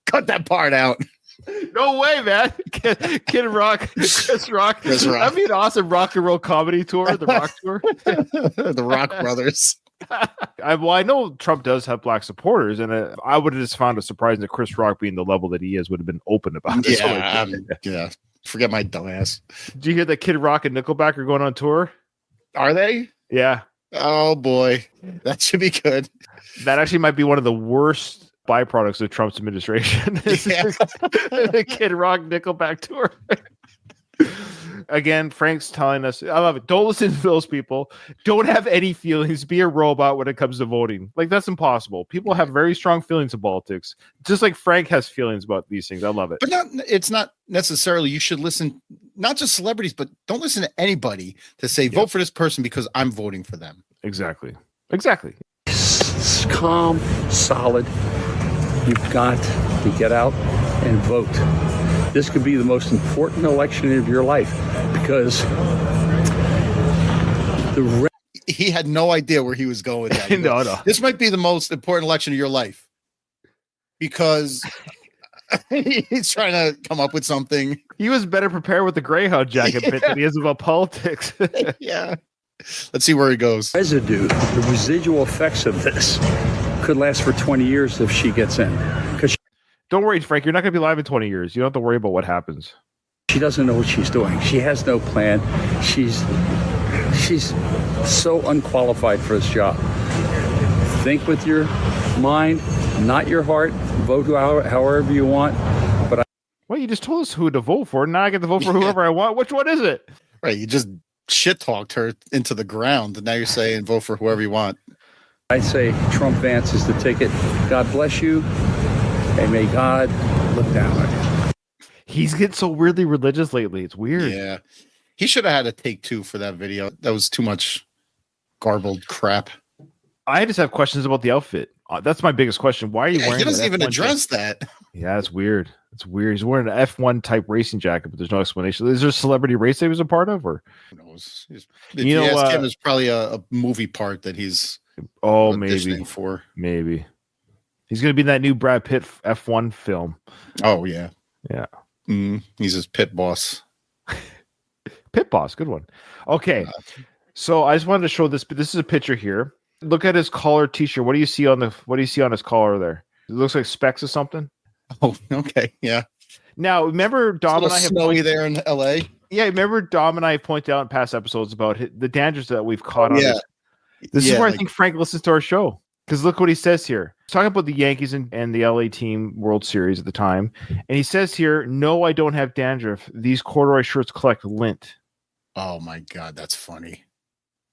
Cut that part out. No way, man. Kid Rock, Chris Rock. That'd be an awesome rock and roll comedy tour, the Rock tour. The Rock Brothers. I know Trump does have black supporters, and I would have just found it surprising that Chris Rock, being the level that he is, would have been open about it. Yeah, forget my dumbass. Do you hear that Kid Rock and Nickelback are going on tour? Are they? Yeah. Oh boy, that should be good. That actually might be one of the worst byproducts of Trump's administration. The Kid Rock Nickelback tour. Again, Frank's telling us, I love it. Don't listen to those people. Don't have any feelings. Be a robot when it comes to voting. Like, that's impossible. People have very strong feelings in politics, just like Frank has feelings about these things. I love it. But it's not necessarily you should listen, not just celebrities, but don't listen to anybody to say, vote for this person because I'm voting for them. Exactly. Calm, solid. You've got to get out and vote. This could be the most important election of your life because he had no idea where he was going with that. No. This might be the most important election of your life because he's trying to come up with something. He was better prepared with the Greyhound jacket bit than he is about politics. Yeah. Let's see where he goes. Residue, the residual effects of this could last for 20 years if she gets in. Don't worry, Frank. You're not going to be alive in 20 years. You don't have to worry about what happens. She doesn't know what she's doing. She has no plan. She's so unqualified for this job. Think with your mind, not your heart. Vote however you want. Well, you just told us who to vote for. Now I get to vote for whoever I want. Which one is it? Right. You just shit talked her into the ground, and now you're saying vote for whoever you want. I say Trump Vance is the ticket. God bless you. And may God look down on you. He's getting so weirdly religious lately. It's weird. Yeah. He should have had a take 2 for that video. That was too much garbled crap. I just have questions about the outfit. That's my biggest question. Why are you wearing He doesn't that even F1 address jacket? that. Yeah, it's weird. It's weird. He's wearing an F1 type racing jacket, but there's no explanation. Is there a celebrity race that he was a part of? Or Who knows? If you ask him, there's probably a movie part that he's maybe for. Maybe. He's going to be in that new Brad Pitt F1 film. Oh, yeah. Yeah. He's his pit boss. Pit boss. Good one. Okay. So I just wanted to show this. This is a picture here. Look at his collar t-shirt. What do you see on his collar there? It looks like specks or something. Oh, okay. Yeah. Now, remember Dom and I have snowy there in LA? Yeah. Remember Dom and I have pointed out in past episodes about the dandruff that we've caught on. Yeah. This is where I think Frank listens to our show. Because look what he says here. He's talking about the Yankees and the LA team World Series at the time. And he says here, no, I don't have dandruff. These corduroy shirts collect lint. Oh, my God. That's funny.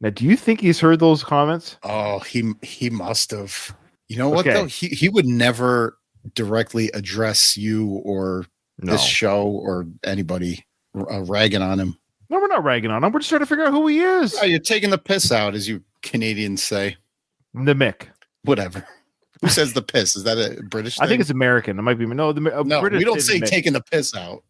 Now, do you think he's heard those comments? Oh, he must have. You know what, though? He would never directly address you or this show or anybody ragging on him. No, we're not ragging on him. We're just trying to figure out who he is. Oh, you're taking the piss out, as you Canadians say. The Mick. Whatever. Who says the piss? Is that a British thing? I think it's American. It might be. No, no, British we don't say Mick. taking the piss out.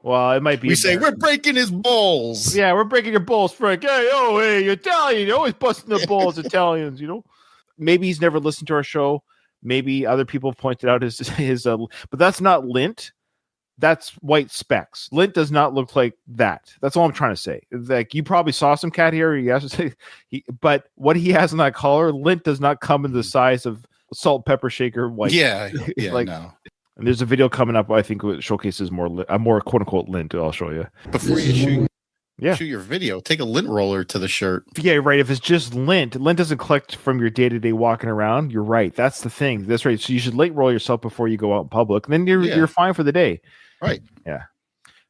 Well, it might be. We say we're breaking his balls. Yeah, we're breaking your balls, Frank. Hey, you're Italian. You're always busting the balls, Italians. Maybe he's never listened to our show. Maybe other people have pointed out his but that's not lint. That's white specks. Lint does not look like that. That's all I'm trying to say. Like, you probably saw some cat hair. But what he has in that collar, lint does not come in the size of salt, pepper shaker white. Yeah, like, no. And there's a video coming up. I think it showcases more quote unquote lint. I'll show you before you shoot your video. Take a lint roller to the shirt. Yeah, right. If it's just lint doesn't collect from your day to day walking around. You're right. That's the thing. That's right. So you should lint roll yourself before you go out in public. And then you're fine for the day. Right. Yeah.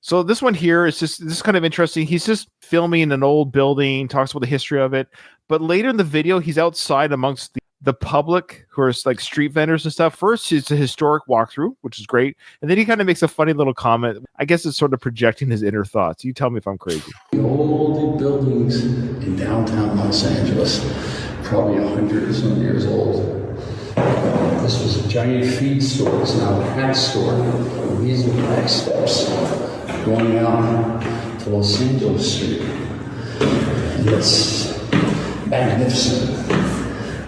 So this one here is this is kind of interesting. He's just filming an old building, talks about the history of it. But later in the video, he's outside amongst the public who are like street vendors and stuff. First, it's a historic walkthrough, which is great. And then he kind of makes a funny little comment. I guess it's sort of projecting his inner thoughts. You tell me if I'm crazy. The old buildings in downtown Los Angeles, probably 100 or some years old. This was a giant feed store. It's now a hat store. These are back steps going out to Los Angeles Street. And it's magnificent.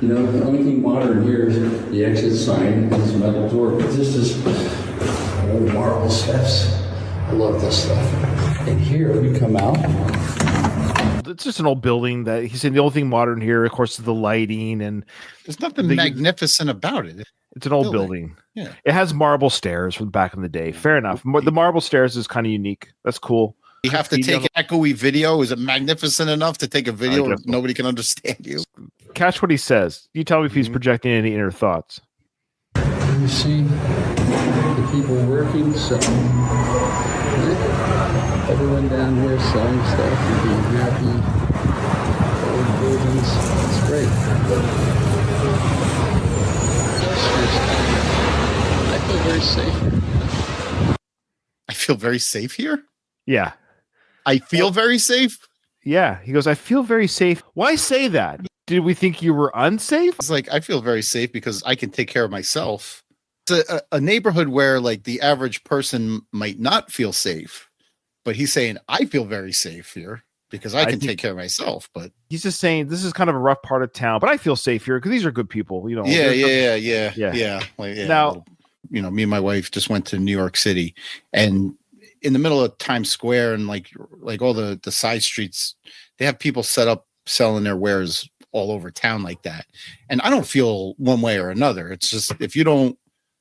The only thing modern here is the exit sign and this metal door. But this is old marble steps. I love this stuff. And here we come out. It's just an old building that he said the only thing modern here, of course, is the lighting, and there's nothing magnificent about it. It's an old building. Yeah. It has marble stairs from back in the day. Fair enough. The marble stairs is kind of unique. That's cool. You have to take an echoey video. Is it magnificent enough to take a video where nobody can understand you? Catch what he says. You tell me if he's projecting any inner thoughts. You see the people working, everyone down here selling stuff and being happy. Old buildings. It's great. I feel very safe. I feel very safe here? Yeah. I feel very safe? Yeah. He goes, I feel very safe. Why say that? Did we think you were unsafe? It's like, I feel very safe because I can take care of myself. It's a neighborhood where like the average person might not feel safe, but he's saying, I feel very safe here because I can take care of myself. But he's just saying this is kind of a rough part of town, but I feel safe here because these are good people. Yeah. Like, now, me and my wife just went to New York City, and in the middle of Times Square and like all the side streets, they have people set up selling their wares all over town like that. And I don't feel one way or another. It's just, if you don't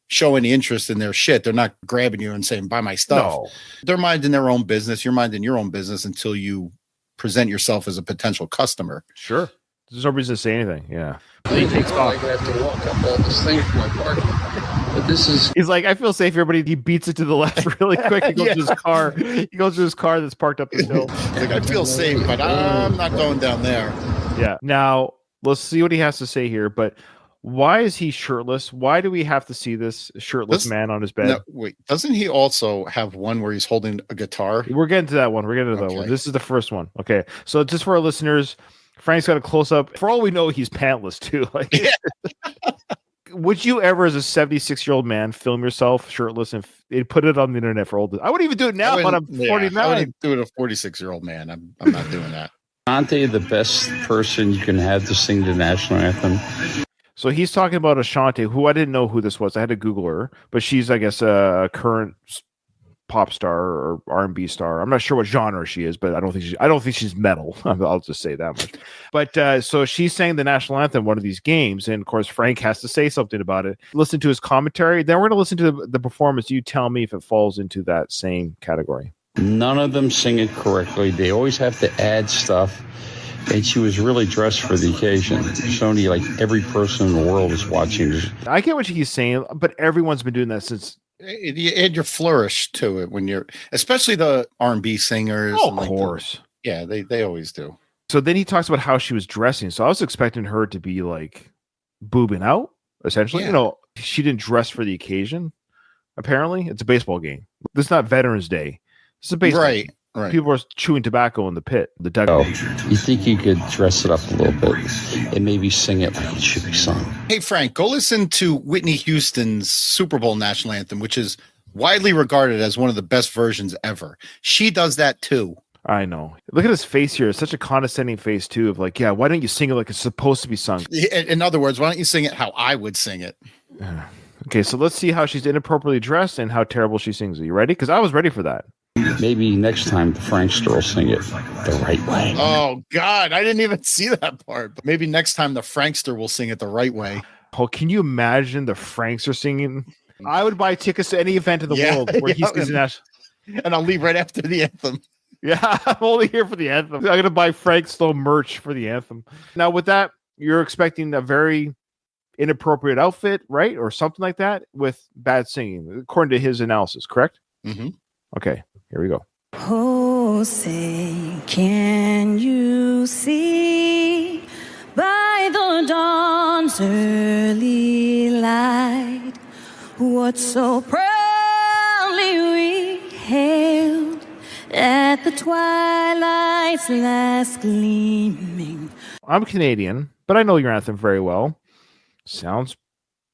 show any interest in their shit, they're not grabbing you and saying, buy my stuff. No. They're minding their own business. You're minding your own business until you present yourself as a potential customer. Sure. There's no reason to say anything. Yeah. Then he takes off. I have to walk up all this thing for my parking. But this is... He's like, I feel safe here, but he beats it to the left really quick. He goes to his car. He goes to his car that's parked up the hill. Like, I feel safe, but I'm not going down there. Yeah. Now, let's see what he has to say here. But why is he shirtless? Why do we have to see this shirtless man on his bed? No, wait, doesn't he also have one where he's holding a guitar? We're getting to that one. That one. This is the first one. Okay. So just for our listeners, Frank's got a close up. For all we know, he's pantless too. Like, would you ever, as a 76-year-old man, film yourself shirtless and put it on the internet for old? I wouldn't even do it now when I'm 49. I wouldn't do it a 46-year-old man. I'm not doing that. Aren't they the best person you can have to sing the national anthem? So he's talking about Ashanti, who I didn't know who this was. I had to Google her, but she's, I guess, a current pop star or R&B star. I'm not sure what genre she is, but I don't think she's metal. I'll just say that much. But so she's sang the national anthem one of these games, and of course Frank has to say something about it. Listen to his commentary. Then we're going to listen to the performance. You tell me if it falls into that same category. None of them sing it correctly. They always have to add stuff. And she was really dressed for the occasion. Sony, like every person in the world is watching. I get what he's saying, but everyone's been doing that since. You add your flourish to it when you're, especially the R&B singers. Oh, of course. They always do. So then he talks about how she was dressing. So I was expecting her to be like boobing out, essentially. Yeah. She didn't dress for the occasion. Apparently, it's a baseball game. This is not Veterans Day. This is a baseball game. Right. People are chewing tobacco in the pit, the dugout. You think you could dress it up a little bit and maybe sing it like it should be sung? Hey, Frank, go listen to Whitney Houston's Super Bowl national anthem, which is widely regarded as one of the best versions ever. She does that too. I know. Look at his face here. It's such a condescending face too of like, yeah, why don't you sing it like it's supposed to be sung? In other words, why don't you sing it how I would sing it? Okay, so let's see how she's inappropriately dressed and how terrible she sings. Are you ready? Because I was ready for that. Maybe next time the Frankster will sing it the right way. Oh, God. I didn't even see that part. But maybe next time the Frankster will sing it the right way. Oh, can you imagine the Frankster singing? I would buy tickets to any event in the world where he's singing that. And I'll leave right after the anthem. Yeah, I'm only here for the anthem. I'm going to buy Frank Stallone merch for the anthem. Now, with that, you're expecting a very inappropriate outfit, right? Or something like that with bad singing, according to his analysis, correct? Mm-hmm. Okay, here we go. Oh, say, can you see by the dawn's early light what so proudly we hailed at the twilight's last gleaming? I'm Canadian, but I know your anthem very well. Sounds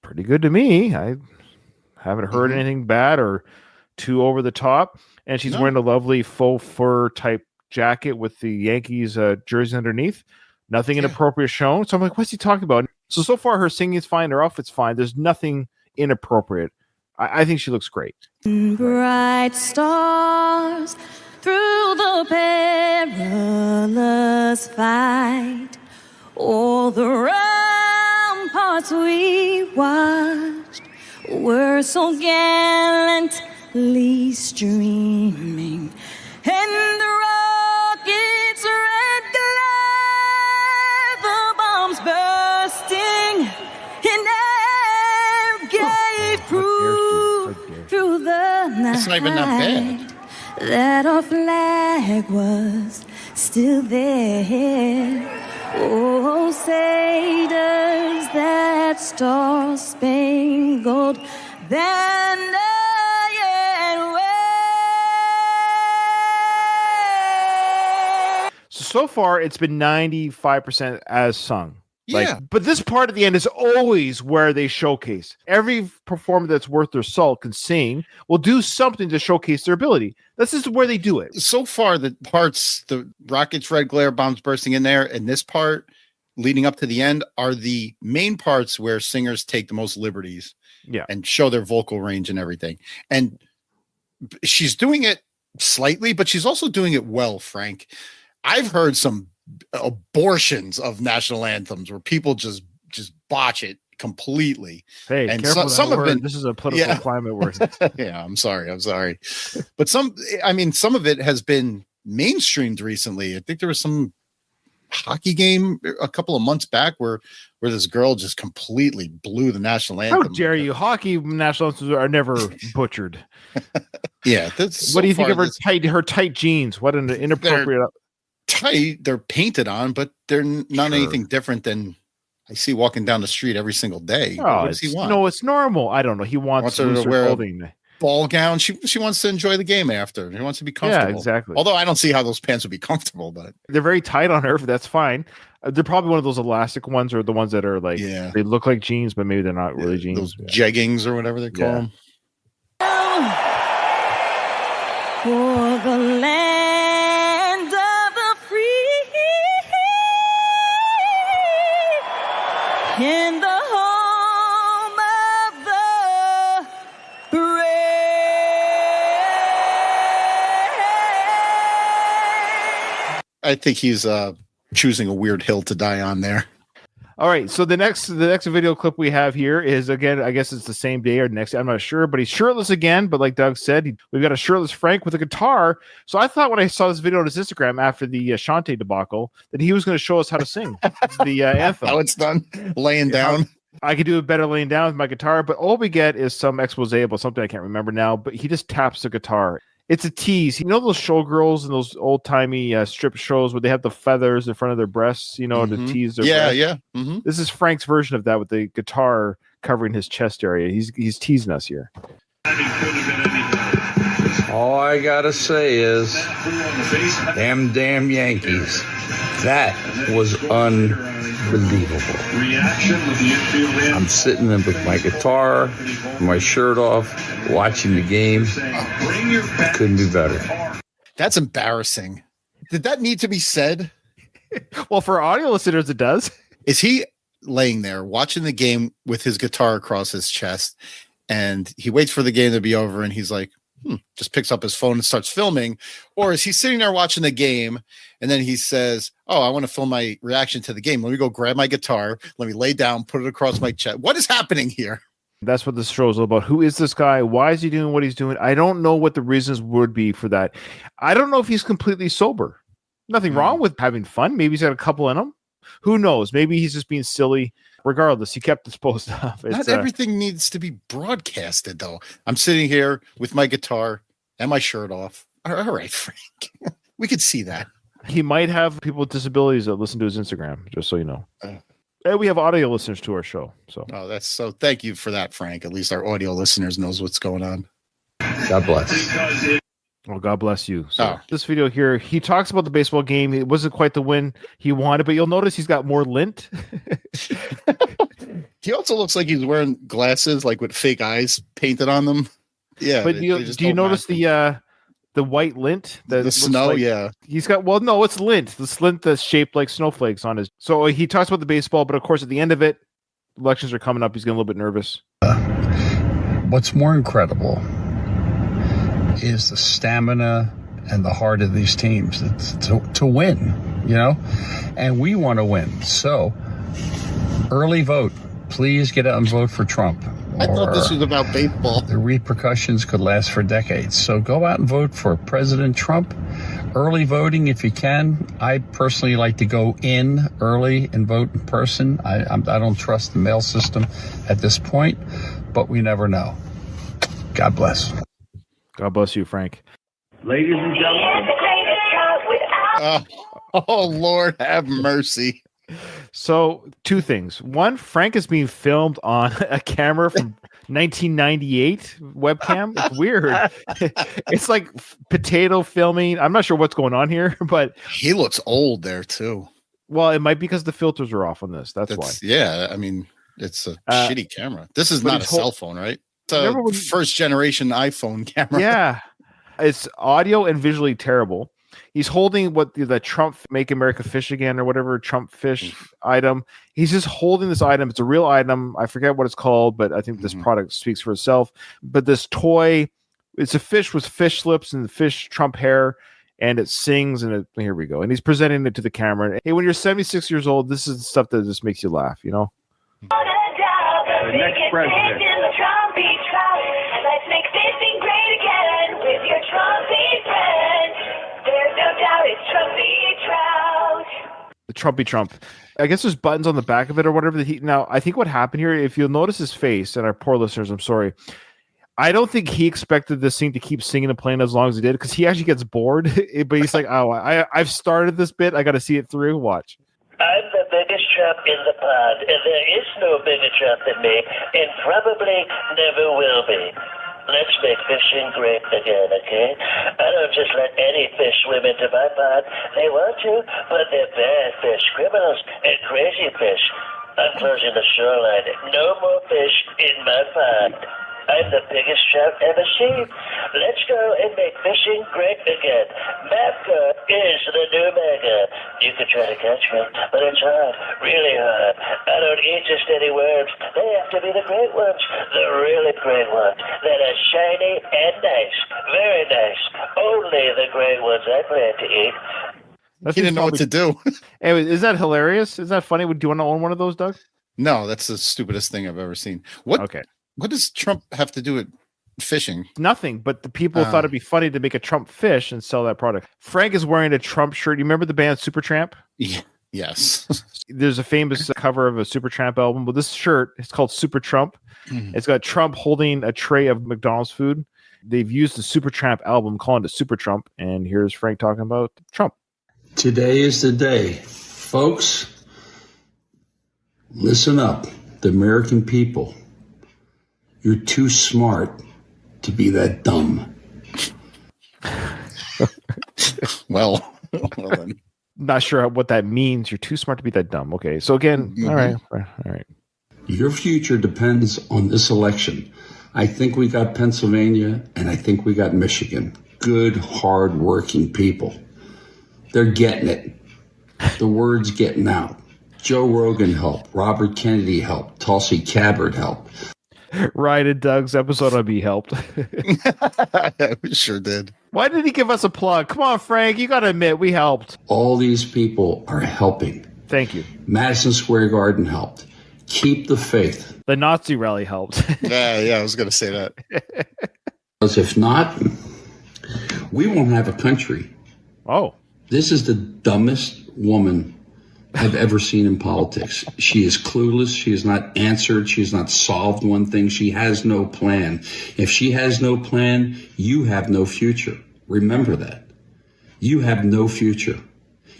pretty good to me. I haven't heard anything bad or too over the top. And she's wearing a lovely faux fur type jacket with the Yankees jersey underneath. Nothing inappropriate shown. So I'm like, what's he talking about? So far her singing is fine. Her outfit's fine. There's nothing inappropriate. I think she looks great. Bright stars through the perilous fight. All the ramparts we watched were so gallantly streaming, and the rockets' red glare, the bombs bursting in air gave proof through the night. That's not even that bad. That our flag was still there. Oh, say does that star-spangled banner yet wave? So far, it's been 95% as sung. Yeah. But this part at the end is always where they showcase. Every performer that's worth their salt can sing, will do something to showcase their ability. This is where they do it. So far, the parts, the rockets, red glare, bombs bursting in there, and this part leading up to the end are the main parts where singers take the most liberties and show their vocal range and everything. And she's doing it slightly, but she's also doing it well, Frank. I've heard some abortions of national anthems where people just botch it completely. Hey, and careful some have been. This is a political climate where yeah, I'm sorry, but some of it has been mainstreamed recently. I think there was some hockey game a couple of months back where this girl just completely blew the national anthem. How dare you? Hockey national anthems are never butchered. Yeah, what do you think of her tight jeans? What an inappropriate. They're painted on, but they're not anything different than I see walking down the street every single day. Oh, it's normal. I don't know. He wants her to wear clothing. A ball gown. She wants to enjoy the game after. She wants to be comfortable. Yeah, exactly. Although I don't see how those pants would be comfortable, but they're very tight on her. But that's fine. They're probably one of those elastic ones, or the ones that are like they look like jeans, but maybe they're not really jeans. Those jeggings or whatever they call them. For the land of the free in the home of the brave. I think he's choosing a weird hill to die on there. All right, so the next video clip we have here is, again, I guess it's the same day or next, I'm not sure, but he's shirtless again. But like Doug said, we've got a shirtless Frank with a guitar. So I thought when I saw this video on his Instagram after the Shantae debacle that he was going to show us how to sing the anthem. How it's done, laying down. I could do it better laying down with my guitar, but all we get is some expose about something I can't remember now. But he just taps the guitar. It's a tease. You know those showgirls and those old-timey strip shows where they have the feathers in front of their breasts, to tease their breasts? Yeah. Mm-hmm. This is Frank's version of that with the guitar covering his chest area. He's teasing us here. All I gotta say is, damn Yankees. That was unbelievable. I'm sitting there with my guitar, my shirt off, watching the game. Couldn't be better. That's embarrassing. Did that need to be said? Well, for audio listeners, it does. Is he laying there watching the game with his guitar across his chest, and he waits for the game to be over, and he's like, just picks up his phone and starts filming? Or is he sitting there watching the game, and then he says, oh, I want to film my reaction to the game. Let me go grab my guitar. Let me lay down, put it across my chest. What is happening here? That's what this show is all about. Who is this guy? Why is he doing what he's doing? I don't know what the reasons would be for that. I don't know if he's completely sober. Nothing wrong with having fun. Maybe he's got a couple in him. Who knows? Maybe he's just being silly. Regardless, he kept this post up. Not everything needs to be broadcasted, though. I'm sitting here with my guitar and my shirt off. All right, Frank. We could see that. He might have people with disabilities that listen to his Instagram, just so you know. And we have audio listeners to our show. So thank you for that, Frank. At least our audio listeners knows what's going on. God bless. Well, God bless you. So this video here, he talks about the baseball game. It wasn't quite the win he wanted, but you'll notice he's got more lint. He also looks like he's wearing glasses, like with fake eyes painted on them. Yeah. But do you notice the white lint? The snow, like, he's got, well, no, it's lint. This lint that's shaped like snowflakes on his. So he talks about the baseball, but of course, at the end of it, elections are coming up. He's getting a little bit nervous. What's more incredible is the stamina and the heart of these teams to win, and we want to win. So early vote, please get out and vote for Trump. I thought this was about baseball. The repercussions could last for decades. So go out and vote for President Trump. Early voting if you can. I personally like to go in early and vote in person. I don't trust the mail system at this point, but we never know. God bless. God bless you, Frank. Ladies and gentlemen. Oh, Lord, have mercy. So, two things. One, Frank is being filmed on a camera from 1998 webcam. It's weird. It's like potato filming. I'm not sure what's going on here, but he looks old there too. Well, it might be because the filters are off on this. That's why. Yeah, I mean, it's a shitty camera. This is not a cell phone, right? It's a first generation iPhone camera. Yeah, it's audio and visually terrible. He's holding what the Trump Make America Fish Again or whatever Trump fish item. He's just holding this item. It's a real item. I forget what it's called, but I think this product speaks for itself. But this toy, it's a fish with fish lips and fish Trump hair, and it sings. And here we go. And he's presenting it to the camera. Hey, when you're 76 years old, this is the stuff that just makes you laugh, The next president. Let's make fishing great again with your Trumpy friend. There's no doubt it's Trumpy Trout. The Trumpy Trump. I guess there's buttons on the back of it or whatever. Now, I think what happened here, if you'll notice his face, and our poor listeners, I'm sorry, I don't think he expected this thing to keep singing and playing as long as he did, because he actually gets bored. But he's like, oh, I've started this bit. I got to see it through. Watch. I'm the biggest Trump in the pond, and there is no bigger Trump than me, and probably never will be. Let's make fishing great again, okay? I don't just let any fish swim into my pond. They want to, but they're bad fish, criminals, and crazy fish. I'm closing the shoreline. No more fish in my pond. I'm the biggest trout ever seen. Let's go and make fishing great again. Mapka is the new mega. You can try to catch me, but it's hard, really hard. I don't eat just any worms. They have to be the great ones, the really great ones, that are shiny and nice, very nice. Only the great ones I plan to eat. He didn't know what to do. Anyway, is that hilarious? Is that funny? Do you want to own one of those, Doug? No, that's the stupidest thing I've ever seen. What does Trump have to do with fishing? Nothing, but the people thought it'd be funny to make a Trump fish and sell that product. Frank is wearing a Trump shirt. You remember the band Supertramp? Yeah. Yes. There's a famous cover of a Supertramp album, but this shirt is called Super Trump. It's got Trump holding a tray of McDonald's food. They've used the Supertramp album, calling it Super Trump, and here's Frank talking about Trump. Today is the day. Folks, listen up. The American people. You're too smart to be that dumb. Well then. not sure what that means. You're too smart to be that dumb. Okay. So again, all right. Your future depends on this election. I think we got Pennsylvania and I think we got Michigan. Good, hard-working people. They're getting it. The word's getting out. Joe Rogan helped. Robert Kennedy helped. Tulsi Gabbard helped. Ryan and Doug's episode on me helped. We sure did. Why did he give us a plug? Come on, Frank. You got to admit, we helped. All these people are helping. Thank you. Madison Square Garden helped. Keep the faith. The Nazi rally helped. Yeah, I was going to say that. Because if not, we won't have a country. Oh. This is the dumbest woman I've ever seen in politics. She is clueless. She has not answered. She has not solved one thing. She has no plan. If she has no plan, you have no future. Remember that. You have no future.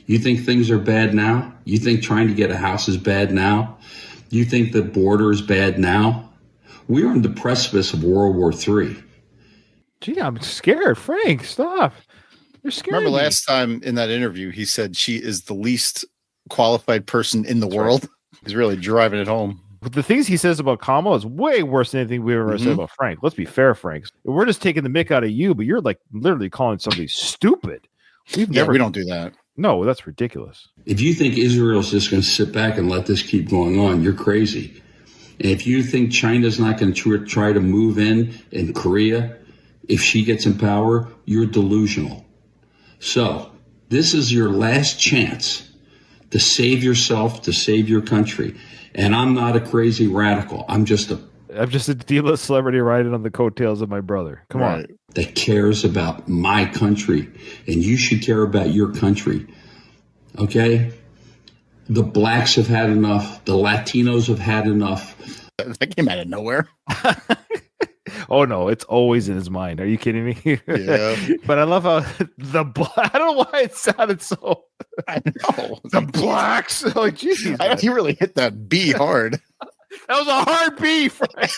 You think things are bad now? You think trying to get a house is bad now? You think the border is bad now? We are on the precipice of World War III. Gee, I'm scared. Frank, stop. You're scared. Remember last time in that interview, he said she is the least qualified person in the world. He's really driving it home. But the things he says about Kamala is way worse than anything we've ever said about Frank. Let's be fair, Frank. We're just taking the mick out of you, but you're like literally calling somebody stupid. We don't do that. No, that's ridiculous. If you think Israel's just going to sit back and let this keep going on, you're crazy. And if you think China's not going to try to move in Korea, if she gets in power, you're delusional. So this is your last chance to save yourself, to save your country. And I'm not a crazy radical. I'm just a D-list celebrity riding on the coattails of my brother. Come on. That cares about my country. And you should care about your country. Okay? The blacks have had enough. The Latinos have had enough. That came out of nowhere. Oh no, it's always in his mind. Are you kidding me? Yeah. But I love how I don't know why it sounded so. I know. The blacks. Like, geez, he really hit that B hard. That was a hard B, Frank.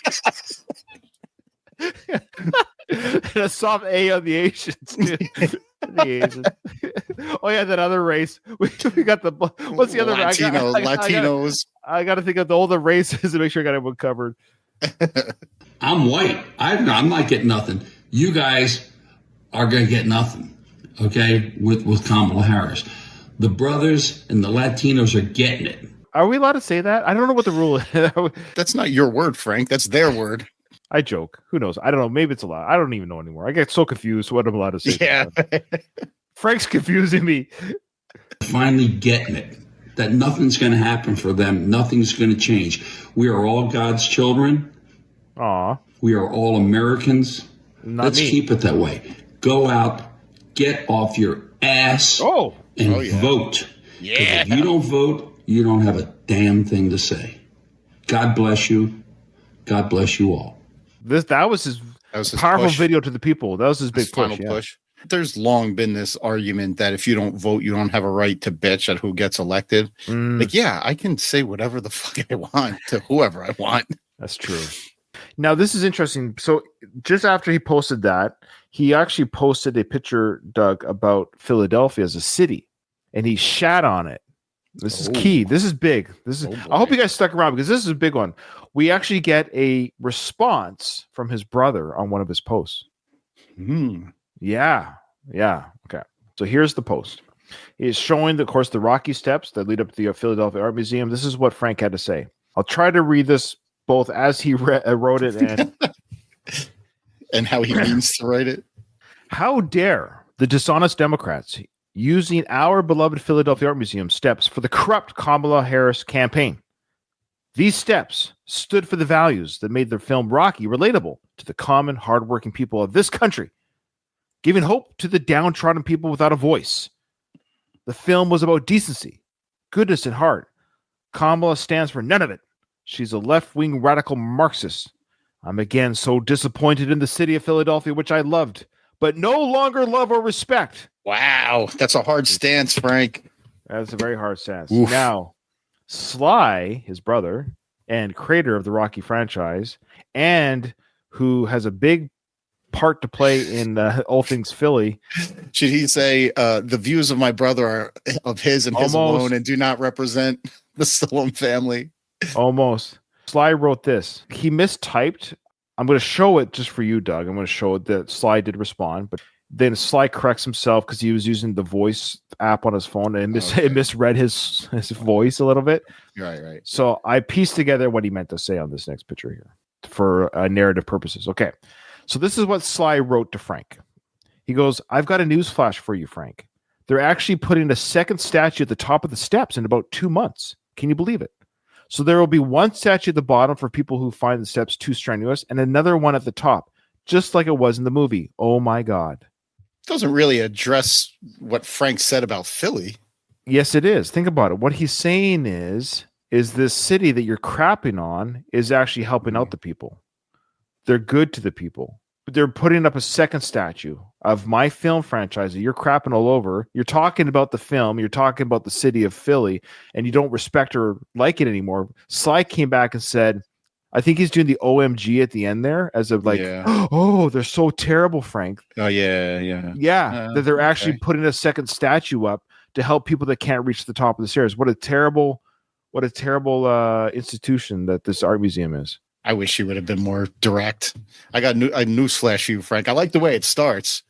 And a soft A on the Asians. The Asians. Oh yeah, that other race. We got the what's the other Latinos. I got to think of all the races to make sure I got everyone covered. I'm white. I'm not getting nothing. You guys are going to get nothing, okay, with Kamala Harris. The brothers and the Latinos are getting it. Are we allowed to say that? I don't know what the rule is. That's not your word, Frank. That's their word. I joke. Who knows? I don't know. Maybe it's allowed. I don't even know anymore. I get so confused what I'm allowed to say. Yeah. Frank's confusing me. Finally getting it. That nothing's going to happen for them. Nothing's going to change. We are all God's children. Aw. We are all Americans. Let's keep it that way. Go out, get off your ass, and vote. Yeah. If you don't vote, you don't have a damn thing to say. God bless you. God bless you all. That was his powerful push. video to the people. That was his big final push. There's long been this argument that if you don't vote, you don't have a right to bitch at who gets elected. Like, yeah, I can say whatever the fuck I want to whoever I want. That's true. Now, this is interesting. So just after he posted that, he actually posted a picture, Doug, about Philadelphia as a city, and he shat on it. This is key. This is big. I hope you guys stuck around because this is a big one. We actually get a response from his brother on one of his posts. Yeah. Okay. So here's the post. He's showing, of course, the rocky steps that lead up to the Philadelphia Art Museum. This is what Frank had to say. I'll try to read this both as he wrote it and and how he means to write it. How dare the dishonest Democrats using our beloved Philadelphia Art Museum steps for the corrupt Kamala Harris campaign? These steps stood for the values that made their film Rocky relatable to the common, hardworking people of this country, giving hope to the downtrodden people without a voice. The film was about decency, goodness, and heart. Kamala stands for none of it. She's a left-wing radical Marxist. I'm again so disappointed in the city of Philadelphia, which I loved, but no longer love or respect. Wow, that's a hard stance, Frank. That's a very hard stance. Oof. Now, Sly, his brother, and creator of the Rocky franchise, and who has a big part to play in all things Philly. Should he say the views of my brother are of his and his alone and do not represent the Stallone family? Almost. Sly wrote this. He mistyped. I'm going to show it just for you, Doug. I'm going to show it that Sly did respond, but then Sly corrects himself because he was using the voice app on his phone and it misread his voice a little bit. Right. So I pieced together what he meant to say on this next picture here for narrative purposes. Okay. So this is what Sly wrote to Frank. He goes, I've got a news flash for you, Frank. They're actually putting a second statue at the top of the steps in about 2 months. Can you believe it? So there will be one statue at the bottom for people who find the steps too strenuous and another one at the top, just like it was in the movie. Oh my God. Doesn't really address what Frank said about Philly. Yes, it is. Think about it. What he's saying is this city that you're crapping on is actually helping out the people. They're good to the people. But they're putting up a second statue of my film franchise that you're crapping all over. You're talking about the film. You're talking about the city of Philly, and you don't respect or like it anymore. Sly came back and said, I think he's doing the OMG at the end there as of like, oh, they're so terrible, Frank. Oh, yeah. That they're actually putting a second statue up to help people that can't reach the top of the stairs. What a terrible institution that this art museum is. I wish he would have been more direct. I got a newsflash for you, Frank. I like the way it starts.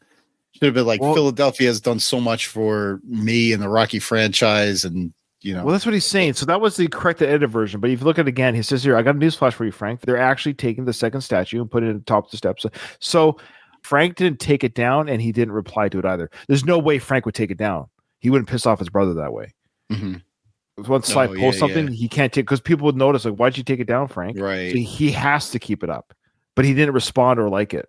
Should have been like, Philadelphia has done so much for me and the Rocky franchise, and Well, that's what he's saying. So that was the correct edited version. But if you look at it again, he says here, I got a newsflash for you, Frank. They're actually taking the second statue and putting it at the top of the steps. So Frank didn't take it down, and he didn't reply to it either. There's no way Frank would take it down. He wouldn't piss off his brother that way. Mm-hmm. Once Sly posts something, he can't take, because people would notice, like, why'd you take it down, Frank? Right. So he has to keep it up. But he didn't respond or like it.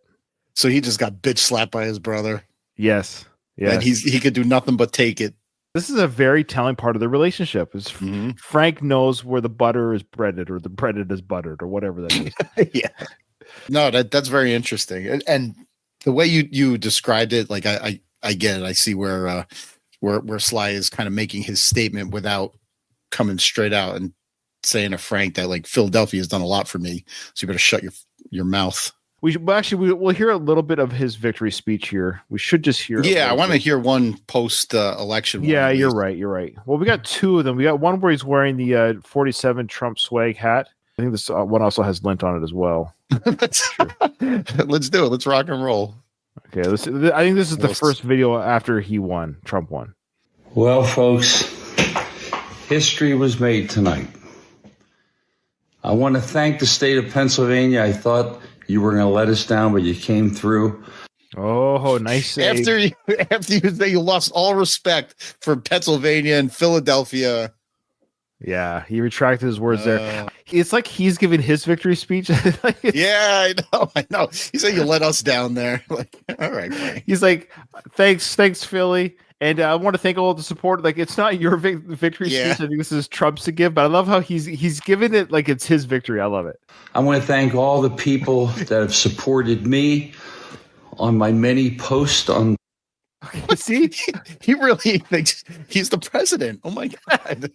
So he just got bitch slapped by his brother. Yes. And he could do nothing but take it. This is a very telling part of the relationship. Is Frank knows where the butter is breaded, or the breaded is buttered, or whatever that is. Yeah. No, that's very interesting. And the way you described it, like I get it. I see where Sly is kind of making his statement without coming straight out and saying to Frank that, like, Philadelphia has done a lot for me, so you better shut your mouth. We'll hear a little bit of his victory speech here. We should just hear. Yeah, I want to hear one post election. Yeah, you're right. Well, we got two of them. We got one where he's wearing the 47 Trump swag hat. I think this one also has lint on it as well. That's true. Let's do it. Let's rock and roll. Okay, I think this is the first video after Trump won. Well, folks, history was made tonight. I want to thank the state of Pennsylvania. I thought you were going to let us down, but you came through. Oh, nice save. After you say you lost all respect for Pennsylvania and Philadelphia. Yeah, he retracted his words there. It's like he's giving his victory speech. Yeah, I know. He said you let us down there. Like, all right, Frank. He's like, thanks, Philly. And I want to thank all the support. Like, it's not your victory speech. I think this is Trump's to give, but I love how he's giving it like it's his victory. I love it. I want to thank all the people that have supported me on my many posts on. See, he really thinks he's the president. Oh my God.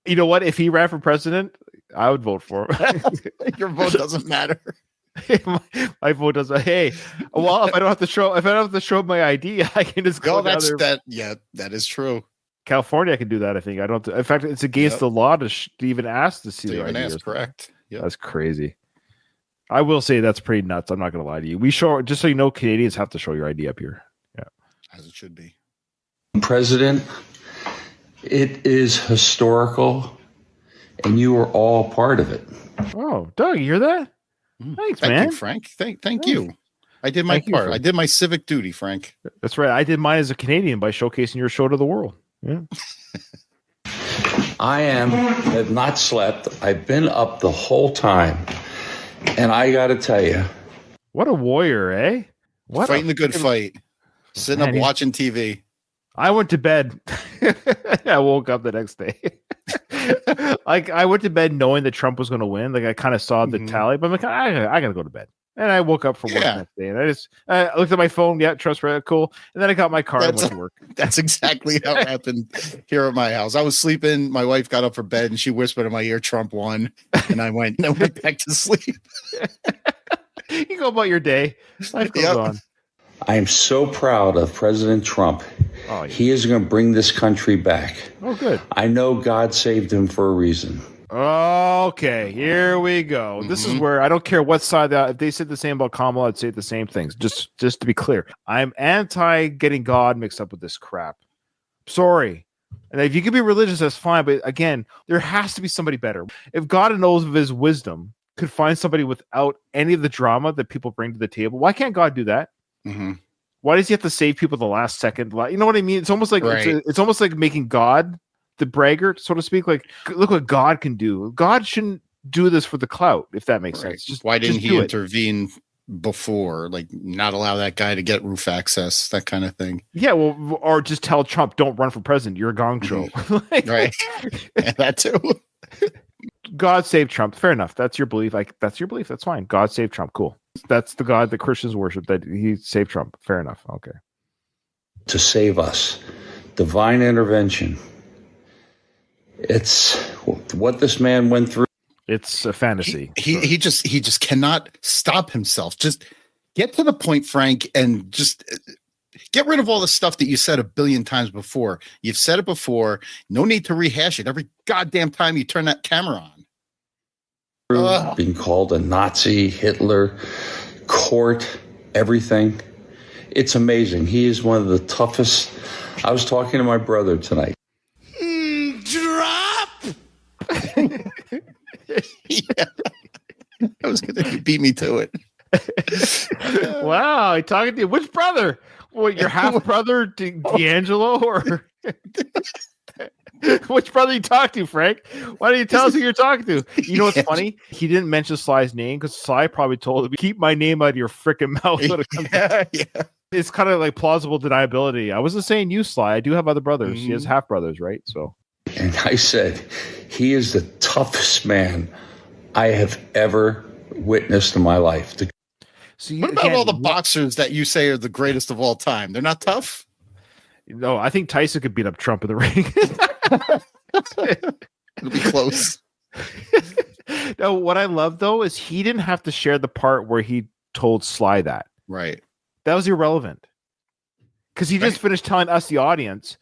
You know what? If he ran for president, I would vote for him. Your vote doesn't matter. My vote doesn't. Hey, well, if I don't have to show my ID, I can just go. Yeah, that is true. California, I can do that. I think I don't. In fact, it's against the law to even ask to see their ID. Correct. Yeah, that's crazy. I will say that's pretty nuts. I'm not going to lie to you. We show, just so you know, Canadians have to show your ID up here. Yeah, as it should be. President, it is historical, and you are all part of it. Oh, Doug, you hear that? Thanks, man. Thank you, Frank. Thank you. I did my part. I did my civic duty, Frank. That's right. I did mine as a Canadian by showcasing your show to the world. Yeah. I have not slept. I've been up the whole time. And I got to tell you. What a warrior, eh? Fighting the good fight. Sitting up watching TV. I went to bed. I woke up the next day. Like, I went to bed knowing that Trump was going to win. Like, I kind of saw the tally, but I'm like, I got to go to bed. And I woke up for work the next day, and I looked at my phone. Yeah, Trump's right, cool. And then I got my car and went to work. That's exactly how it happened here at my house. I was sleeping. My wife got up for bed, and she whispered in my ear, "Trump won," and I went back to sleep. You go about your day. Life goes on. I am so proud of President Trump. Oh, yeah. He is going to bring this country back. Oh, good. I know God saved him for a reason. Okay, here we go. Mm-hmm. This is where I don't care what side that if they said the same about Kamala, I'd say the same things. Just to be clear, I'm anti getting God mixed up with this crap. Sorry. And if you can be religious, that's fine. But again, there has to be somebody better. If God, in all of his wisdom, could find somebody without any of the drama that people bring to the table, why can't God do that? Mm-hmm. Why does he have to save people the last second? You know what I mean? It's almost like it's almost like making God the braggart, so to speak. Like, look what God can do. God shouldn't do this for the clout, if that makes sense. Why didn't he intervene before? Like, not allow that guy to get roof access, that kind of thing. Yeah, well, or just tell Trump, don't run for president. You're a gong show. Right. Yeah, that too. God save Trump. Fair enough. That's your belief. That's your belief. That's fine. God save Trump. Cool. That's the God that Christians worship, that he saved Trump. Fair enough. Okay. To save us. Divine intervention. It's what this man went through. It's a fantasy. He just cannot stop himself. Just get to the point, Frank, and just get rid of all the stuff that you said a billion times before. You've said it before. No need to rehash it every goddamn time you turn that camera on. Being called a Nazi, Hitler, court, everything. It's amazing. He is one of the toughest. I was talking to my brother tonight. Drop. Yeah. I was going to beat me to it. Wow, I'm talking to you. Which brother? What, your half brother, D'Angelo, or which brother you talk to, Frank? Why don't you tell us who you're talking to? You know what's funny? He didn't mention Sly's name because Sly probably told him, "Keep my name out of your freaking mouth." Yeah. It's kind of like plausible deniability. I wasn't saying you, Sly. I do have other brothers. He has half brothers, right? So, and I said, he is the toughest man I have ever witnessed in my life. What about all the boxers that you say are the greatest of all time? They're not tough? No, I think Tyson could beat up Trump in the ring. It'll be close. No, what I love, though, is he didn't have to share the part where he told Sly that. Right. That was irrelevant. Because he just finished telling us, the audience,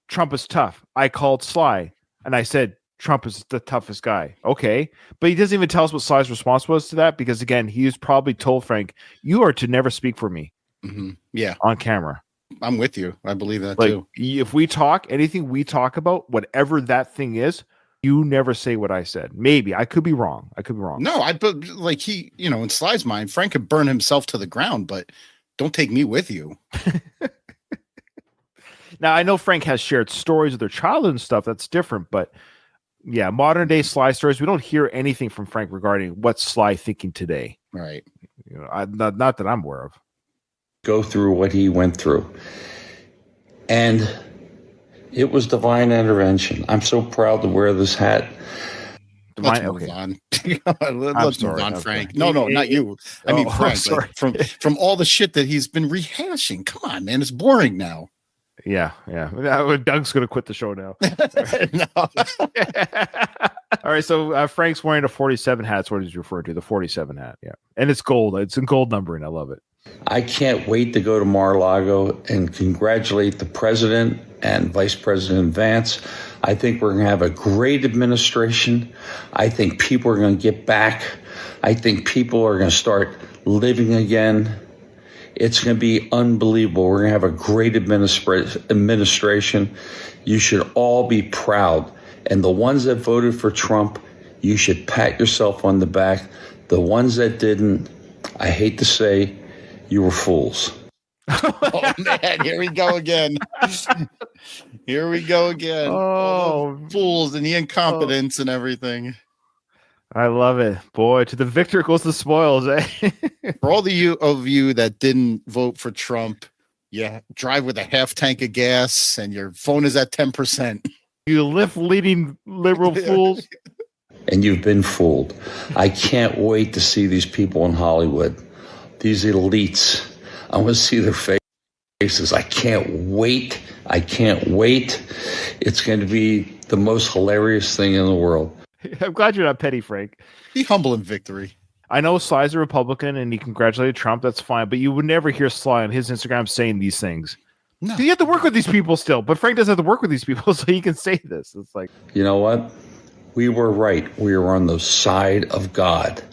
Trump is tough. I called Sly, and I said, Trump is the toughest guy. Okay. But he doesn't even tell us what Sly's response was to that, because, again, he's probably told Frank, you are to never speak for me. Mm-hmm. Yeah. On camera. I'm with you. I believe that, like, too. If we talk, anything we talk about, whatever that thing is, you never say what I said. Maybe. I could be wrong. No, but like in Sly's mind, Frank could burn himself to the ground, but don't take me with you. Now, I know Frank has shared stories of their childhood and stuff. That's different. But yeah, modern day Sly stories, we don't hear anything from Frank regarding what's Sly thinking today. Right. Not that I'm aware of. Go through what he went through. And it was divine intervention. I'm so proud to wear this hat. Let's move on. Let's move on, Frank. No, not you. I mean, Frank. From all the shit that he's been rehashing. Come on, man. It's boring now. Yeah. Doug's going to quit the show now. All right. So Frank's wearing a 47 hat. That's what he's referred to. The 47 hat. Yeah. And it's gold. It's in gold numbering. I love it. I can't wait to go to Mar-a-Lago and congratulate the president and Vice President Vance. I think we're going to have a great administration. I think people are going to get back. I think people are going to start living again. It's going to be unbelievable. We're going to have a great administration. You should all be proud. And the ones that voted for Trump, you should pat yourself on the back. The ones that didn't, I hate to say, you were fools. Oh, man, here we go again. Oh, fools and the incompetence and everything. I love it. Boy, to the victor goes the spoils, eh? For all of you that didn't vote for Trump, drive with a half tank of gas and your phone is at 10%. You leading liberal fools. And you've been fooled. I can't wait to see these people in Hollywood. These elites. I want to see their faces. I can't wait. It's going to be the most hilarious thing in the world. I'm glad you're not petty, Frank. Be humble in victory. I know Sly's a Republican and he congratulated Trump. That's fine, but you would never hear Sly on his Instagram saying these things. No, you have to work with these people still, but Frank doesn't have to work with these people, so he can say this. It's like, you know what? We were right. We were on the side of God.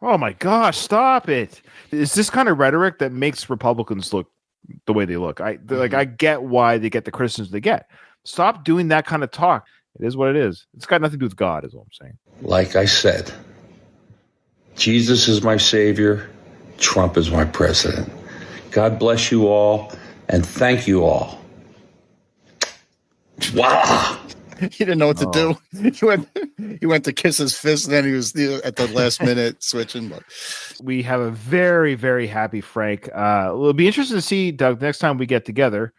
Oh my gosh! Stop it! It's this kind of rhetoric that makes Republicans look the way they look. I get why they get the criticisms they get. Stop doing that kind of talk. It is what it is. It's got nothing to do with God, is what I'm saying. Like I said, Jesus is my savior. Trump is my president. God bless you all, and thank you all. Wow. He didn't know what to do. He went to kiss his fist, and then he was at the last minute switching. But we have a very, very happy Frank. It'll be interesting to see, Doug, next time we get together.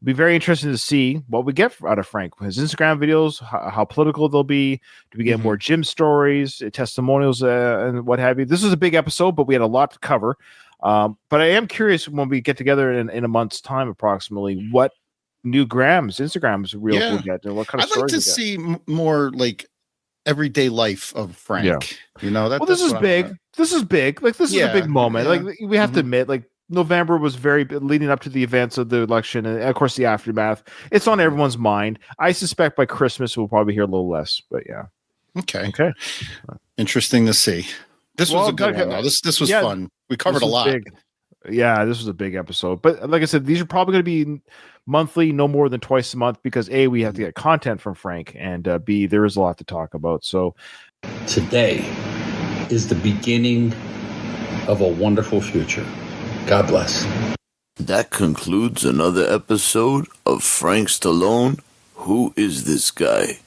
It'll be very interesting to see what we get out of Frank. His Instagram videos, how political they'll be. Do we get more gym stories, testimonials, and what have you? This was a big episode, but we had a lot to cover. But I am curious when we get together in a month's time, approximately, what new Instagram's real will get, and what kind of I'd like to see more like everyday life of Frank. Yeah. You know, this is big. This is big. Like, this is a big moment. Yeah. Like, we have to admit, like, November was very leading up to the events of the election, and of course the aftermath. It's on everyone's mind. I suspect by Christmas we'll probably hear a little less, but yeah. Okay. Interesting to see. This was a good one, though. This was fun. We covered a lot. Big. Yeah, this was a big episode. But like I said, these are probably going to be monthly, no more than twice a month, because A, we have to get content from Frank, and B, there is a lot to talk about. So today is the beginning of a wonderful future. God bless. That concludes another episode of Frank Stallone. Who is this guy?